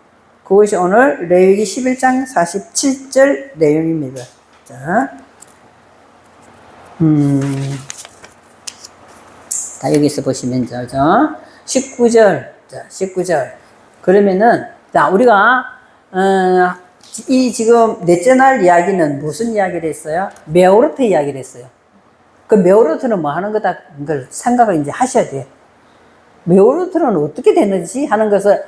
그것이 오늘 레위기 11장 47절 내용입니다. 자, 자, 여기서 보시면, 19절. 자, 19절. 그러면은, 자, 우리가, 지금 넷째 날 이야기는 무슨 이야기를 했어요? 메오르트 이야기를 했어요. 그 메오르트는 뭐 하는 거다, 그걸 생각을 이제 하셔야 돼요. 메오르트는 어떻게 되는지 하는 것을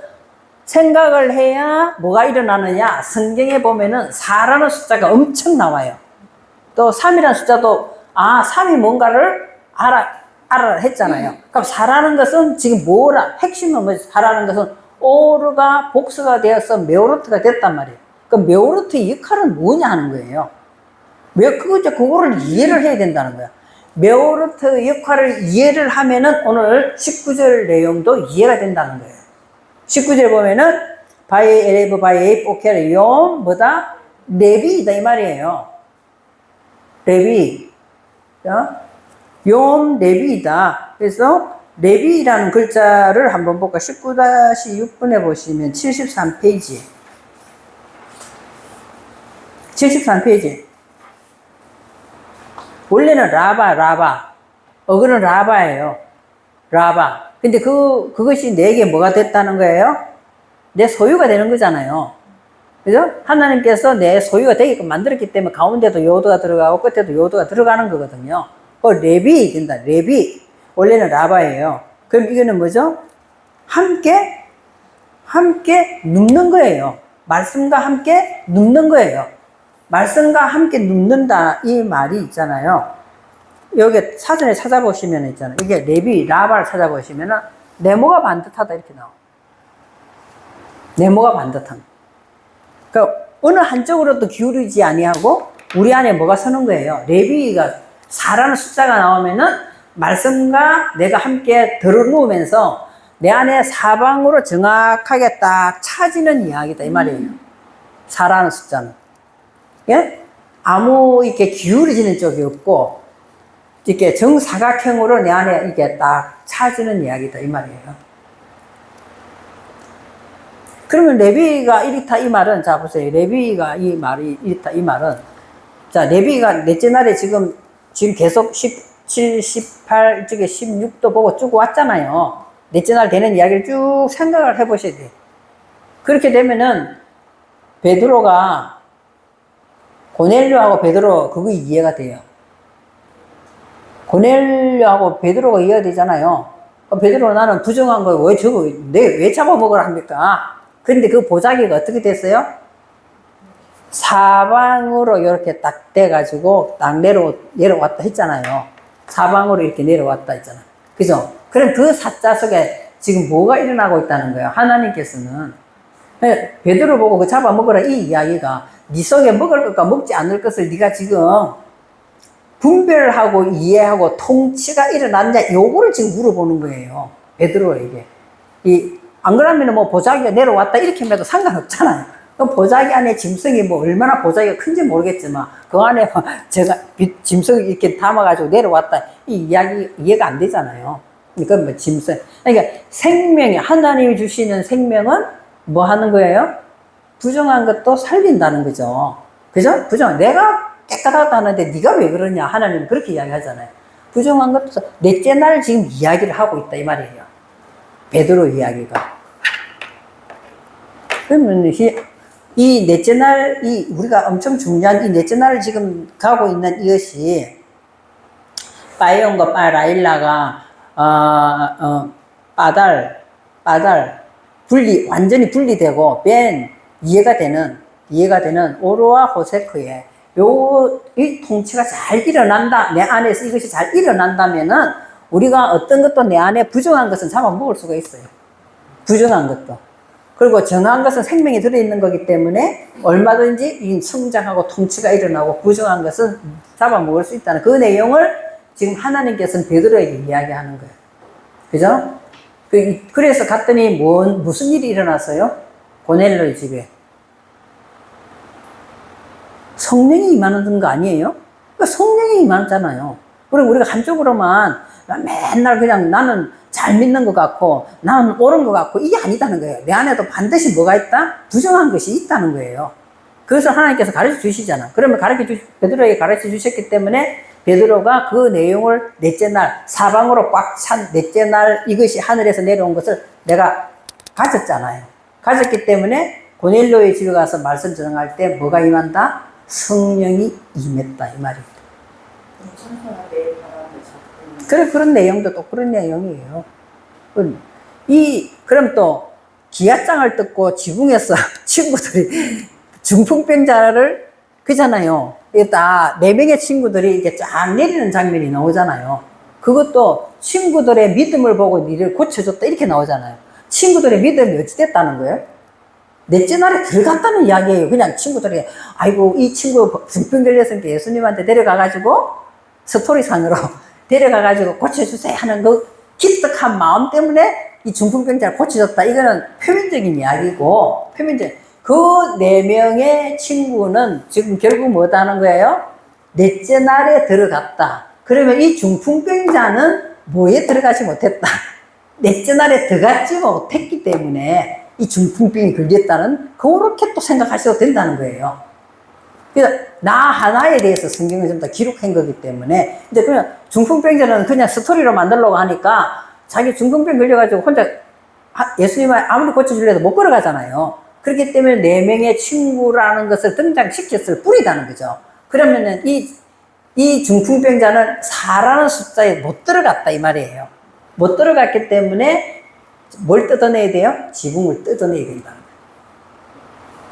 생각을 해야 뭐가 일어나느냐? 성경에 보면은 4라는 숫자가 엄청 나와요. 또 3이라는 숫자도 3이 뭔가를 알아 했잖아요. 그럼 4라는 것은 지금 뭐라? 핵심은 뭐지? 4라는 것은 오르가 복수가 되어서 메오르트가 됐단 말이에요. 그럼 메오르트의 역할은 뭐냐 하는 거예요. 그거를 이해를 해야 된다는 거야. 메오르트 역할을 이해를 하면은 오늘 19절 내용도 이해가 된다는 거예요. 19절 보면은 바이 에레브 바이 에이 오케르 용 뭐다? 레비이다 이 말이에요. 레비. 용 레비이다. 그래서 레비라는 글자를 한번 볼까? 19-6분에 보시면 73페이지. 73페이지. 원래는 라바. 어그는 라바예요. 라바. 근데 그것이 내게 뭐가 됐다는 거예요? 내 소유가 되는 거잖아요. 그죠? 하나님께서 내 소유가 되게끔 만들었기 때문에 가운데도 요도가 들어가고 끝에도 요도가 들어가는 거거든요. 레비 된다. 레비. 원래는 라바예요. 그럼 이거는 뭐죠? 함께 눕는 거예요. 말씀과 함께 눕는 거예요. 말씀과 함께 눕는다 이 말이 있잖아요. 여기 사전에 찾아보시면 있잖아요. 이게 레비, 라바를 찾아보시면은 네모가 반듯하다 이렇게 나와요. 네모가 반듯한. 그러니까 어느 한쪽으로도 기울이지 아니하고 우리 안에 뭐가 서는 거예요. 레비가 4라는 숫자가 나오면은 말씀과 내가 함께 들어누우면서 내 안에 사방으로 정확하게 딱 차지는 이야기다 이 말이에요. 4라는 숫자는. 예? 아무 이렇게 기울어지는 쪽이 없고 이렇게 정사각형으로 내 안에 이게 딱 차지는 이야기다 이 말이에요. 그러면 레위가 이렇다 이 말은, 자 보세요. 레위가 이 말이 이렇다 이 말은, 자 레위가 넷째 날에 지금 계속 17, 18 이쪽에 16도 보고 쭉 왔잖아요. 넷째 날 되는 이야기를 쭉 생각을 해보셔야 돼요. 그렇게 되면은 베드로가 고넬료하고 베드로 그거 이해가 돼요. 고넬료하고 베드로가 이해가 되잖아요. 베드로 나는 부정한 거 왜 저거 왜 잡아먹으라 합니까? 근데 그 보자기가 어떻게 됐어요? 사방으로 이렇게 딱 돼가지고 딱 내려왔다 했잖아요. 사방으로 이렇게 내려왔다 했잖아요. 그죠? 그럼 그 사자 속에 지금 뭐가 일어나고 있다는 거예요? 하나님께서는 베드로 보고 그 잡아먹으라 이 이야기가 네 속에 먹을 것과 먹지 않을 것을 네가 지금 분별하고 이해하고 통치가 일어났냐 요거를 지금 물어보는 거예요. 베드로에게. 안 그러면 뭐 보자기가 내려왔다 이렇게 해도 상관없잖아요. 그럼 보자기 안에 짐승이 뭐 얼마나 보자기가 큰지 모르겠지만 그 안에 제가 짐승이 이렇게 담아가지고 내려왔다 이 이야기 이해가 안 되잖아요. 그러니까 뭐 짐승. 그러니까 생명이 하나님이 주시는 생명은 뭐 하는 거예요? 부정한 것도 살린다는 거죠. 그죠? 부정. 내가 깨끗하다 하는데 네가 왜 그러냐? 하나님은 그렇게 이야기하잖아요. 부정한 것도 넷째 날 지금 이야기를 하고 있다 이 말이에요. 베드로 이야기가. 그러면 이 넷째 날, 우리가 엄청 중요한 이 넷째 날을 지금 가고 있는 이것이 빠에온과 빠라일라가 완전히 분리되고 이해가 되는 오르와 호세크의 이 통치가 잘 일어난다. 내 안에서 이것이 잘 일어난다면은 우리가 어떤 것도 내 안에 부정한 것은 잡아먹을 수가 있어요. 부정한 것도. 그리고 정한 것은 생명이 들어있는 거기 때문에 얼마든지 이 성장하고 통치가 일어나고 부정한 것은 잡아먹을 수 있다는 그 내용을 지금 하나님께서는 베드로에게 이야기하는 거예요. 그죠? 그래서 갔더니 무슨 일이 일어났어요? 고넬료의 집에. 성령이 임하는 거 아니에요? 그러니까 성령이 임하잖아요. 그리고 우리가 한쪽으로만 맨날 그냥 나는 잘 믿는 것 같고 나는 옳은 것 같고 이게 아니다는 거예요. 내 안에도 반드시 뭐가 있다? 부정한 것이 있다는 거예요. 그래서 하나님께서 가르쳐 주시잖아. 그러면 베드로에게 가르쳐 주셨기 때문에 베드로가 그 내용을 넷째 날 사방으로 꽉 찬 넷째 날 이것이 하늘에서 내려온 것을 내가 가졌잖아요. 가졌기 때문에 고넬료의 집에 가서 말씀 전할 때 뭐가 임한다? 성령이 임했다 이 말입니다. 그런 내용도 또 그런 내용이에요. 그럼 또 기아장을 뜯고 지붕에서 친구들이 중풍병자를 그잖아요. 다 4명의 친구들이 이렇게 쫙 내리는 장면이 나오잖아요. 그것도 친구들의 믿음을 보고 니를 고쳐줬다 이렇게 나오잖아요. 친구들의 믿음이 어찌 됐다는 거예요? 넷째 날에 들어갔다는 이야기예요. 그냥 친구들이 아이고 이 친구 중풍 걸렸으니까 예수님한테 데려가가지고 스토리상으로 데려가가지고 고쳐주세요 하는 그 기특한 마음 때문에 이 중풍병자를 고쳐줬다. 이거는 표면적인 이야기고 그 4명의 친구는 지금 결국 뭐하는 거예요? 넷째 날에 들어갔다. 그러면 이 중풍병자는 뭐에 들어가지 못했다? 넷째 날에 들어가지 못했기 때문에 이 중풍병이 걸렸다는 그렇게 또 생각하셔도 된다는 거예요. 그래서 나 하나에 대해서 성경을 좀 더 기록한 거기 때문에 이제 그냥 중풍병자는 그냥 스토리로 만들려고 하니까 자기 중풍병 걸려가지고 혼자 예수님을 아무리 고쳐주려도 못 걸어가잖아요. 그렇기 때문에 4명의 친구라는 것을 등장시켰을 뿐이다는 거죠. 그러면은 이 중풍병자는 4라는 숫자에 못 들어갔다 이 말이에요. 못 들어갔기 때문에 뭘 뜯어내야 돼요? 지붕을 뜯어내야 된다는 거예요.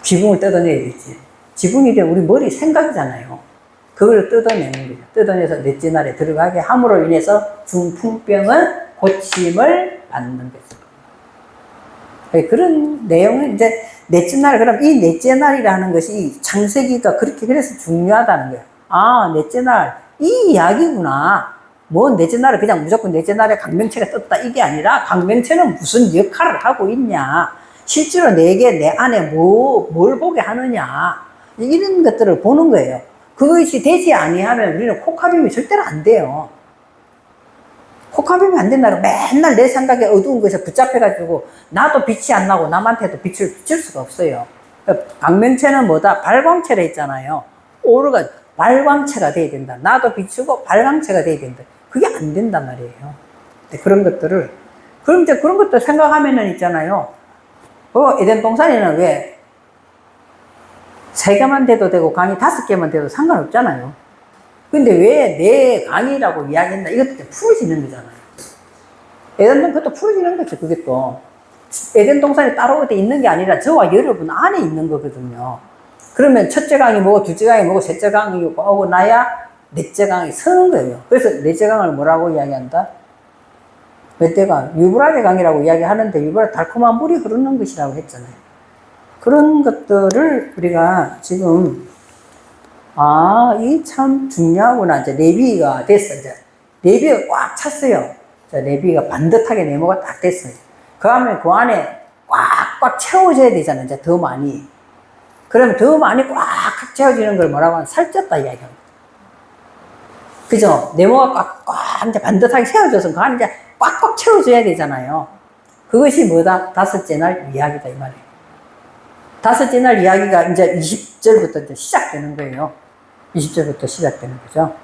지붕을 뜯어내야 되지. 지붕이 우리 머리 생각이잖아요. 그걸 뜯어내는 거죠. 뜯어내서 넷째 날에 들어가게 함으로 인해서 중풍병은 고침을 받는 거죠. 그런 내용은 이제 넷째 날, 그럼 이 넷째 날이라는 것이 창세기가 그렇게 그래서 중요하다는 거예요. 아, 넷째 날, 이 이야기구나. 뭐 넷째 날을 그냥 무조건 넷째 날에 강명체가 떴다 이게 아니라 강명체는 무슨 역할을 하고 있냐. 실제로 내 안에 뭘 보게 하느냐. 이런 것들을 보는 거예요. 그것이 되지 아니하면 우리는 코카빔이 절대로 안 돼요. 코카빔이 안 된다고 맨날 내 생각에 어두운 것에 붙잡혀가지고 나도 빛이 안 나고 남한테도 빛을 비출 수가 없어요. 광명체는 뭐다? 발광체라 했잖아요. 오르가 발광체가 돼야 된다. 나도 비추고 발광체가 돼야 된다. 그게 안 된단 말이에요. 그런 것들을 그럼 이제 그런 것도 생각하면은 있잖아요. 에덴 동산에는 왜 3개만 돼도 되고 강이 5개만 돼도 상관없잖아요. 근데 왜 내 강이라고 이야기했나? 이것도 이제 풀어지는 거잖아요. 에덴 그것도 풀어지는 거죠, 그게 또. 에덴 동산이 따로 어디 있는 게 아니라 저와 여러분 안에 있는 거거든요. 그러면 첫째 강이 뭐고, 둘째 강이 뭐고, 셋째 강이 뭐고, 나야 넷째 강이 서는 거예요. 그래서 넷째 강을 뭐라고 이야기한다? 넷째 강, 유브라데 강이라고 이야기하는데, 유브라데 달콤한 물이 흐르는 것이라고 했잖아요. 그런 것들을 우리가 지금, 이 참 중요하구나. 이제 레위가 됐어. 이제 레위가 꽉 찼어요. 레위가 반듯하게 네모가 딱 됐어요. 그 다음에 그 안에 꽉꽉 채워져야 되잖아요. 이제 더 많이. 그러면 더 많이 꽉꽉 채워지는 걸 뭐라고 하면 살쪘다 이야기합니다. 그죠? 네모가 꽉꽉 이제 반듯하게 채워져서 그 안에 이제 꽉꽉 채워져야 되잖아요. 그것이 뭐다? 5째 날 이야기다 이 말이에요. 5째 날 이야기가 이제 20절부터 이제 시작되는 거예요. 20절부터 시작되는 거죠.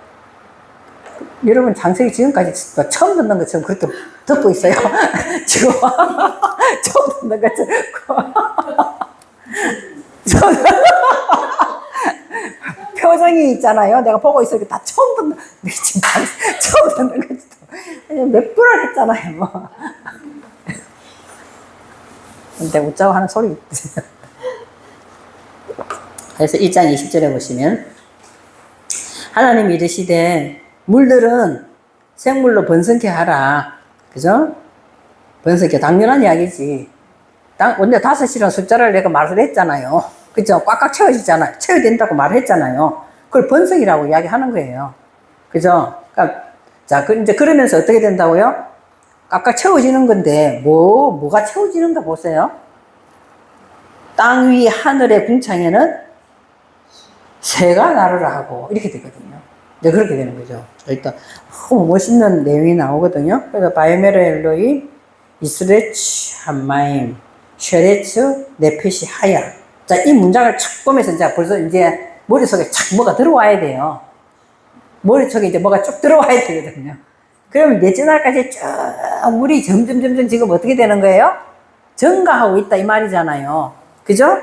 여러분 창세기 지금까지 처음 듣는 것처럼 그렇게 듣고 있어요. 지금 처음 듣는 것처럼 표정이 있잖아요. 내가 보고 있으니까 다 처음 듣는, 지금 처음 듣는 것처럼 몇 분을 했잖아요. 뭐. 근데 웃자고 하는 소리 있어요. 그래서 1장 20절에 보시면 하나님이 이르시되 물들은 생물로 번성케 하라. 그죠? 번성케 당연한 이야기지. 근데 5이라는 숫자를 내가 말을 했잖아요. 그죠? 꽉꽉 채워지잖아요. 채워야 된다고 말을 했잖아요. 그걸 번성이라고 이야기하는 거예요. 그죠? 그러니까, 자, 이제 그러면서 어떻게 된다고요? 꽉꽉 채워지는 건데, 뭐가 채워지는가 보세요. 땅 위 하늘의 궁창에는 새가 나르라 하고, 이렇게 되거든요. 이제 그렇게 되는 거죠. 일단, 너무 멋있는 내용이 나오거든요. 그래서 바이메르 엘로이, 이스레츠, 한마임, 쉐레츠, 네페시, 하야. 자, 이 문장을 착 보면서 이제 벌써 이제 머릿속에 착 뭐가 들어와야 돼요. 머릿속에 이제 뭐가 쭉 들어와야 되거든요. 그러면 넷째 날까지 쭉 물이 점점 지금 어떻게 되는 거예요? 증가하고 있다 이 말이잖아요. 그죠?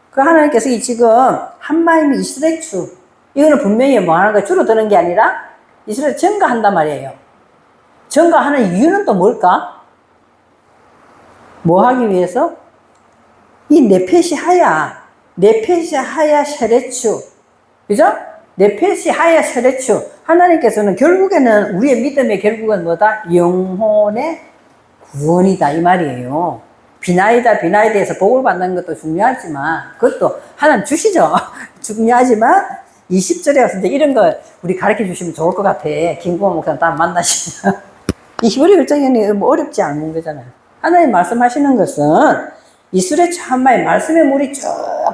그 하나님께서 지금 한마임이 이스레추, 이거는 분명히 뭐 하는 거예요? 줄어드는 게 아니라 이스라엘 증가한단 말이에요. 증가하는 이유는 또 뭘까? 뭐 하기 위해서? 이 네페시 하야 쉐레추. 그죠? 네페시 하야 쉐레추. 하나님께서는 결국에는 우리의 믿음의 결국은 뭐다? 영혼의 구원이다 이 말이에요. 비나이다에서 복을 받는 것도 중요하지만 그것도 하나님 주시죠. 중요하지만 20절에 와서 이제 이런 거 우리 가르쳐 주시면 좋을 것 같아. 김구원 목사님 다 만나시면. 이 히브리 글자는 뭐 어렵지 않은 거잖아요. 하나님 말씀하시는 것은 이스라엘 참마의 말씀의 물이 쭉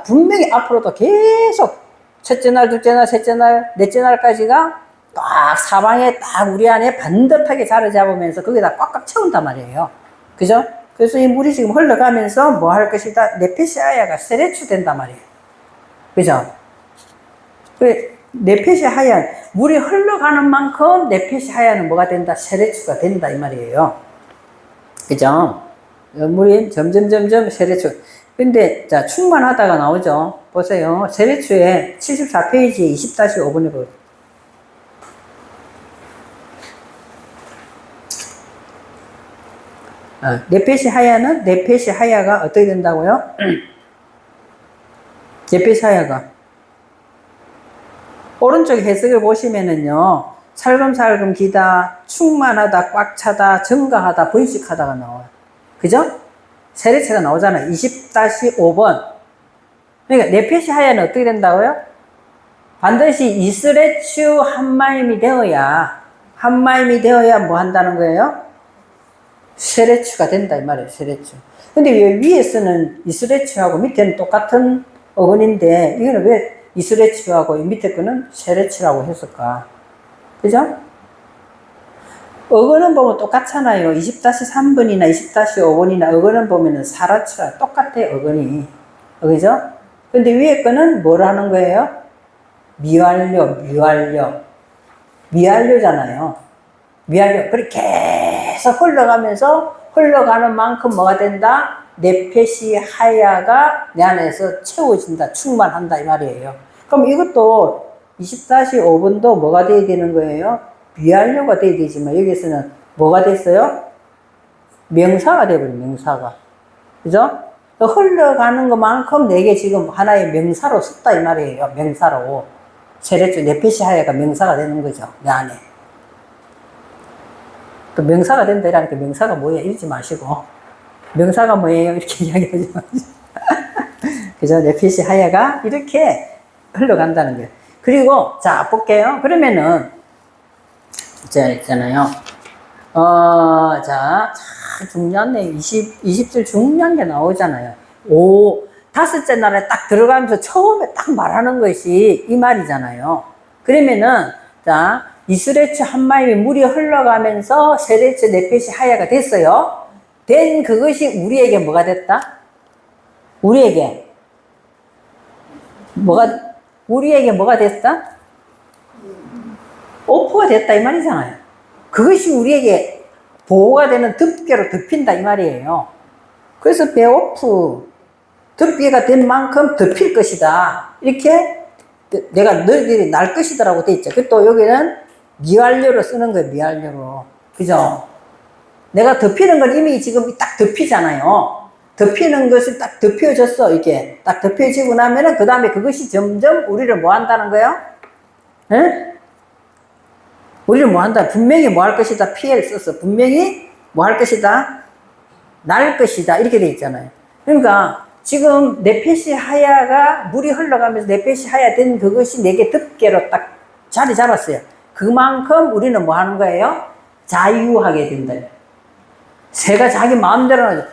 분명히 앞으로도 계속 첫째 날, 둘째 날, 셋째 날, 넷째 날까지가 딱 사방에 딱 우리 안에 반듯하게 자리 잡으면서 거기다 꽉꽉 채운단 말이에요. 그죠? 그래서 이 물이 지금 흘러가면서 뭐 할 것이다? 네페시아야가 세레추 된단 말이에요. 그죠? 네페시 하얀, 물이 흘러가는 만큼 네페시 하얀은 뭐가 된다? 세레추가 된다 이 말이에요. 그죠? 물이 점점 세레추. 근데 자 충만하다가 나오죠. 보세요. 세레추에 74페이지에 20-5번에 보세요. 네페시 하야는 네페시 하야가 어떻게 된다고요? 네페시 하야가 오른쪽 해석을 보시면은요, 살금살금 기다, 충만하다, 꽉 차다, 증가하다, 번식하다가 나와요. 그죠? 세례체가 나오잖아요. 20-5번. 그러니까 네페시 하야는 어떻게 된다고요? 반드시 이스레추 한마임이 되어야 뭐 한다는 거예요? 세레추가 된다 이 말이에요. 세레추. 근데 왜 위에서는 이스레추하고 밑에는 똑같은 어근인데 이거는 왜 이스레추하고 밑에 거는 세레추라고 했을까? 그죠? 어근은 보면 똑같잖아요. 20-3번이나 20-5번이나 어근은 보면은 사라추라 똑같아요. 어근이. 그죠? 근데 위에 거는 뭘 하는 거예요? 미완료잖아요. 미완료. 그렇게 계속 흘러가면서 흘러가는 만큼 뭐가 된다? 네페시 하야가 내 안에서 채워진다, 충만한다 이 말이에요. 그럼 이것도 20-5번도 뭐가 돼야 되는 거예요? 비완료가 돼야 되지만 여기서는 뭐가 됐어요? 명사가 돼버려, 명사가. 그죠? 흘러가는 것만큼 내게 지금 하나의 명사로 섰다 이 말이에요. 명사로. 세례주 네페시 하야가 명사가 되는 거죠, 내 안에. 또 명사가 된다 이라니까 명사가 뭐예요? 이러지 마시고. 명사가 뭐예요? 이렇게 이야기하지 마시고. 그죠? 네페시 하야가 이렇게 흘러간다는 거예요. 그리고, 자, 볼게요. 그러면은, 자, 있잖아요. 자, 참 중요한 내 20절 중요한 게 나오잖아요. 다섯째 날에 딱 들어가면서 처음에 딱 말하는 것이 이 말이잖아요. 그러면은, 자, 이스레츠 한 마음이 물이 흘러가면서 세레츠 네페시 하야가 됐어요. 된 그것이 우리에게 뭐가 됐다? 우리에게 뭐가 됐다? 오프가 됐다 이 말이잖아요. 그것이 우리에게 보호가 되는 덮개로 덮인다 이 말이에요. 그래서 배오프 덮개가 된 만큼 덮일 것이다. 이렇게 내가 너희들이 날 것이다라고 돼 있죠. 또 여기는 미완료로 쓰는 거예요. 미완료로. 그죠? 내가 덮이는 건 이미 지금 딱 덮이잖아요. 덮이는 것이 딱 덮여졌어. 이게 딱 덮여지고 나면은 그 다음에 그것이 점점 우리를 뭐 한다는 거예요? 에? 우리를 뭐 한다? 분명히 뭐 할 것이다. PL 썼어. 분명히 뭐 할 것이다. 날 것이다. 이렇게 돼 있잖아요. 그러니까 지금 네페시 하야가 물이 흘러가면서 네페시 하야 된 그것이 내게 덮개로 딱 자리 잡았어요. 그만큼 우리는 뭐 하는 거예요? 자유하게 된다. 새가 자기 마음대로,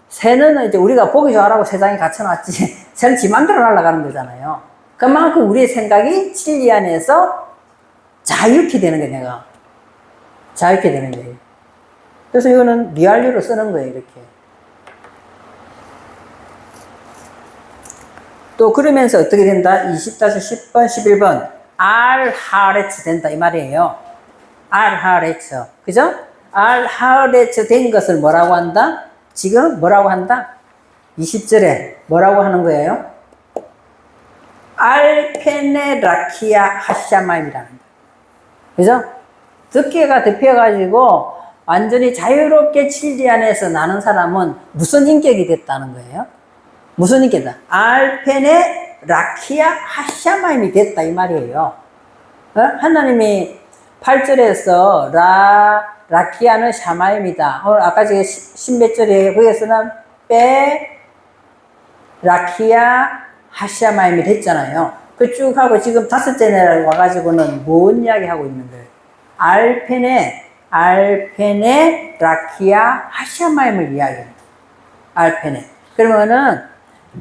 새는 이제 우리가 보기 좋아라고 세상에 갇혀놨지, 새는 지 마음대로 날아가는 거잖아요. 그만큼 우리의 생각이 진리 안에서 자유케 되는 게 내가. 자유케 되는 거예요. 그래서 이거는 미완료로 쓰는 거예요, 이렇게. 또 그러면서 어떻게 된다? 20-10번, 11번. 알하레츠 된다, 이 말이에요. 알하레츠. 그죠? 알하레츠 된 것을 뭐라고 한다? 지금 뭐라고 한다? 20절에 뭐라고 하는 거예요? 알페네라키아 하샤마임이라는 거예요. 그죠? 덮개가 덮여가지고 완전히 자유롭게 진리 안에서 나는 사람은 무슨 인격이 됐다는 거예요? 무슨 인격이다? 알페네라키아 하샤마임이 됐다 이 말이에요. 하나님이 8절에서 라키아는 샤마임이다. 오늘 아까 제가 십몇 절에 거기에서는 라키아 하샤마임이 됐잖아요. 그 쭉 하고 지금 다섯째 날 와가지고는 뭔 이야기 하고 있는 거예요? 알페네 라키아 하샤마임을 이야기합니다. 알페네. 그러면은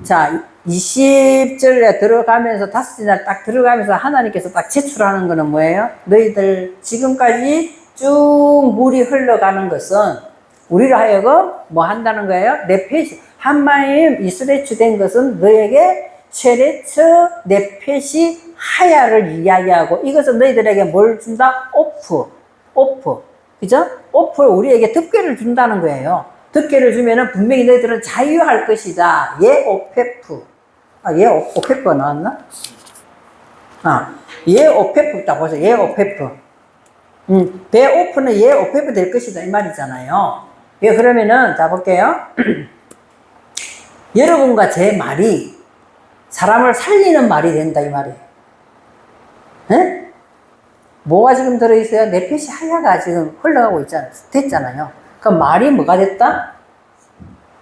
자 20절에 들어가면서 다섯째 날 딱 들어가면서 하나님께서 딱 제출하는 거는 뭐예요? 너희들 지금까지 쭉 물이 흘러가는 것은 우리로 하여금 뭐 한다는 거예요? 네페시 한마임 이스레츠 된 것은 너에게 쉐레츠 네페시 하야를 이야기하고 이것은 너희들에게 뭘 준다? 오프 그죠? 오프 우리에게 덮개를 준다는 거예요. 덮개를 주면은 분명히 너희들은 자유할 것이다. 예 오페프. 예 오페프가 나왔나? 예 오페프 딱 보세요. 예 오페프. 배 오프는 예 오페프 될 것이다 이 말이잖아요. 예 그러면은 자 볼게요. 여러분과 제 말이 사람을 살리는 말이 된다 이 말이에요. 에? 뭐가 지금 들어있어요? 네페시 하야가 지금 흘러가고 됐잖아요. 그 말이 뭐가 됐다?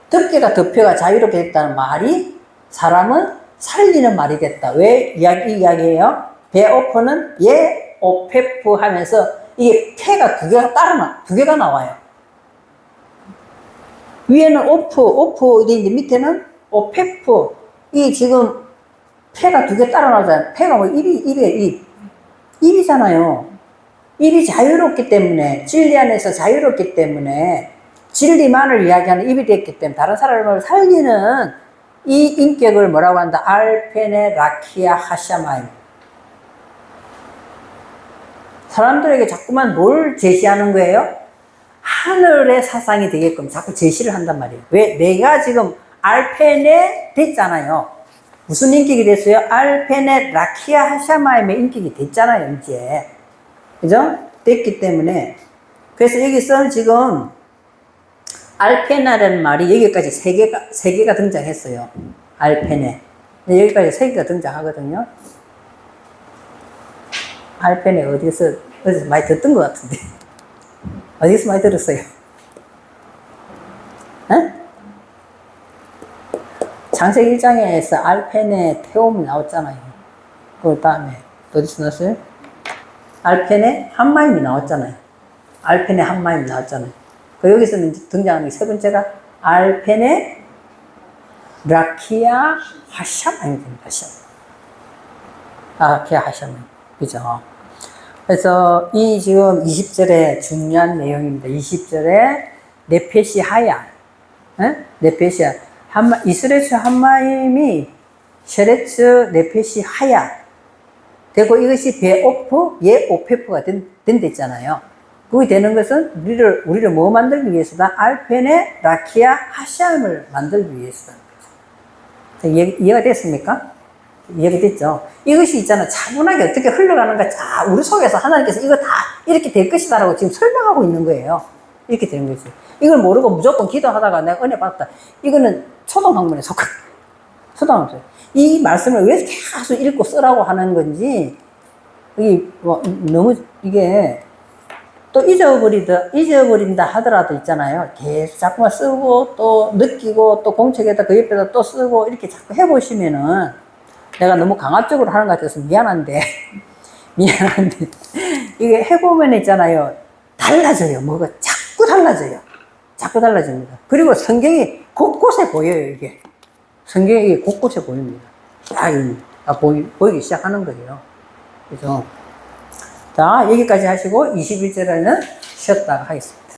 덮개가 덮여가 자유롭게 됐다는 말이 사람은 살리는 말이 됐다. 왜 이야기해요? 베오프는 예 오페프 하면서 이게 폐가 두 개가 나와요. 위에는 오프 어디인데 밑에는 오페프. 이 지금 폐가 두 개 따라 나오잖아요. 폐가 뭐 입이잖아요. 입이 자유롭기 때문에, 진리 안에서 자유롭기 때문에, 진리만을 이야기하는 입이 됐기 때문에, 다른 사람을 살리는 이 인격을 뭐라고 한다? 알페네 라키아 하샤마임. 사람들에게 자꾸만 뭘 제시하는 거예요? 하늘의 사상이 되게끔 자꾸 제시를 한단 말이에요. 왜? 내가 지금 알펜에 됐잖아요. 무슨 인격이 됐어요? 알펜에 라키아 하샤마임의 인격이 됐잖아요, 이제. 그죠? 됐기 때문에. 그래서 여기서 지금 알페나라는 말이 여기까지 세 개가 등장했어요. 알페네. 여기까지 세 개가 등장하거든요. 알페네 어디서 많이 듣던 것 같은데. 어디서 많이 들었어요? 에? 창세기 1장에서 알펜의 태움이 나왔잖아요. 그 다음에 어디서 나왔어요? 알펜의 한마임이 나왔잖아요. 알펜의 한마임이 나왔잖아요. 그 여기서는 등장하는 게 세 번째가 알펜의 라키아 하샤마임이 됩니다. 라키아 하샤마임. 그죠? 그래서 이 지금 20절에 중요한 내용입니다. 20절에 네페시 하야. 네페시아. 이스레츠 한마임이 쉐레츠 네페시 하야 되고 이것이 베오프 예 오페프가 된댔잖아요. 그게 되는 것은 우리를 뭐 만들기 위해서다? 알펜의 라키아 하샴을 만들기 위해서다. 이해가 됐습니까? 이해가 됐죠? 이것이 있잖아. 차분하게 어떻게 흘러가는가. 자, 우리 속에서 하나님께서 이거 다 이렇게 될 것이다라고 지금 설명하고 있는 거예요. 이렇게 되는 거지. 이걸 모르고 무조건 기도하다가 내가 은혜 받았다. 이거는 초등학문에 속한 초등학문. 이 말씀을 왜 계속 읽고 쓰라고 하는 건지, 이게 뭐 너무 이게 또 잊어버린다 하더라도 있잖아요. 계속 자꾸만 쓰고 또 느끼고 또 공책에다 그 옆에다 또 쓰고 이렇게 자꾸 해보시면은 내가 너무 강압적으로 하는 것 같아서 미안한데 이게 해보면 있잖아요. 달라져요. 뭐가 자꾸 달라져요. 자꾸 달라집니다. 그리고 성경이 곳곳에 보여요, 이게. 성경이 곳곳에 보입니다. 보이기 시작하는 거예요. 그래서, 자, 여기까지 하시고 21절에는 쉬었다가 하겠습니다.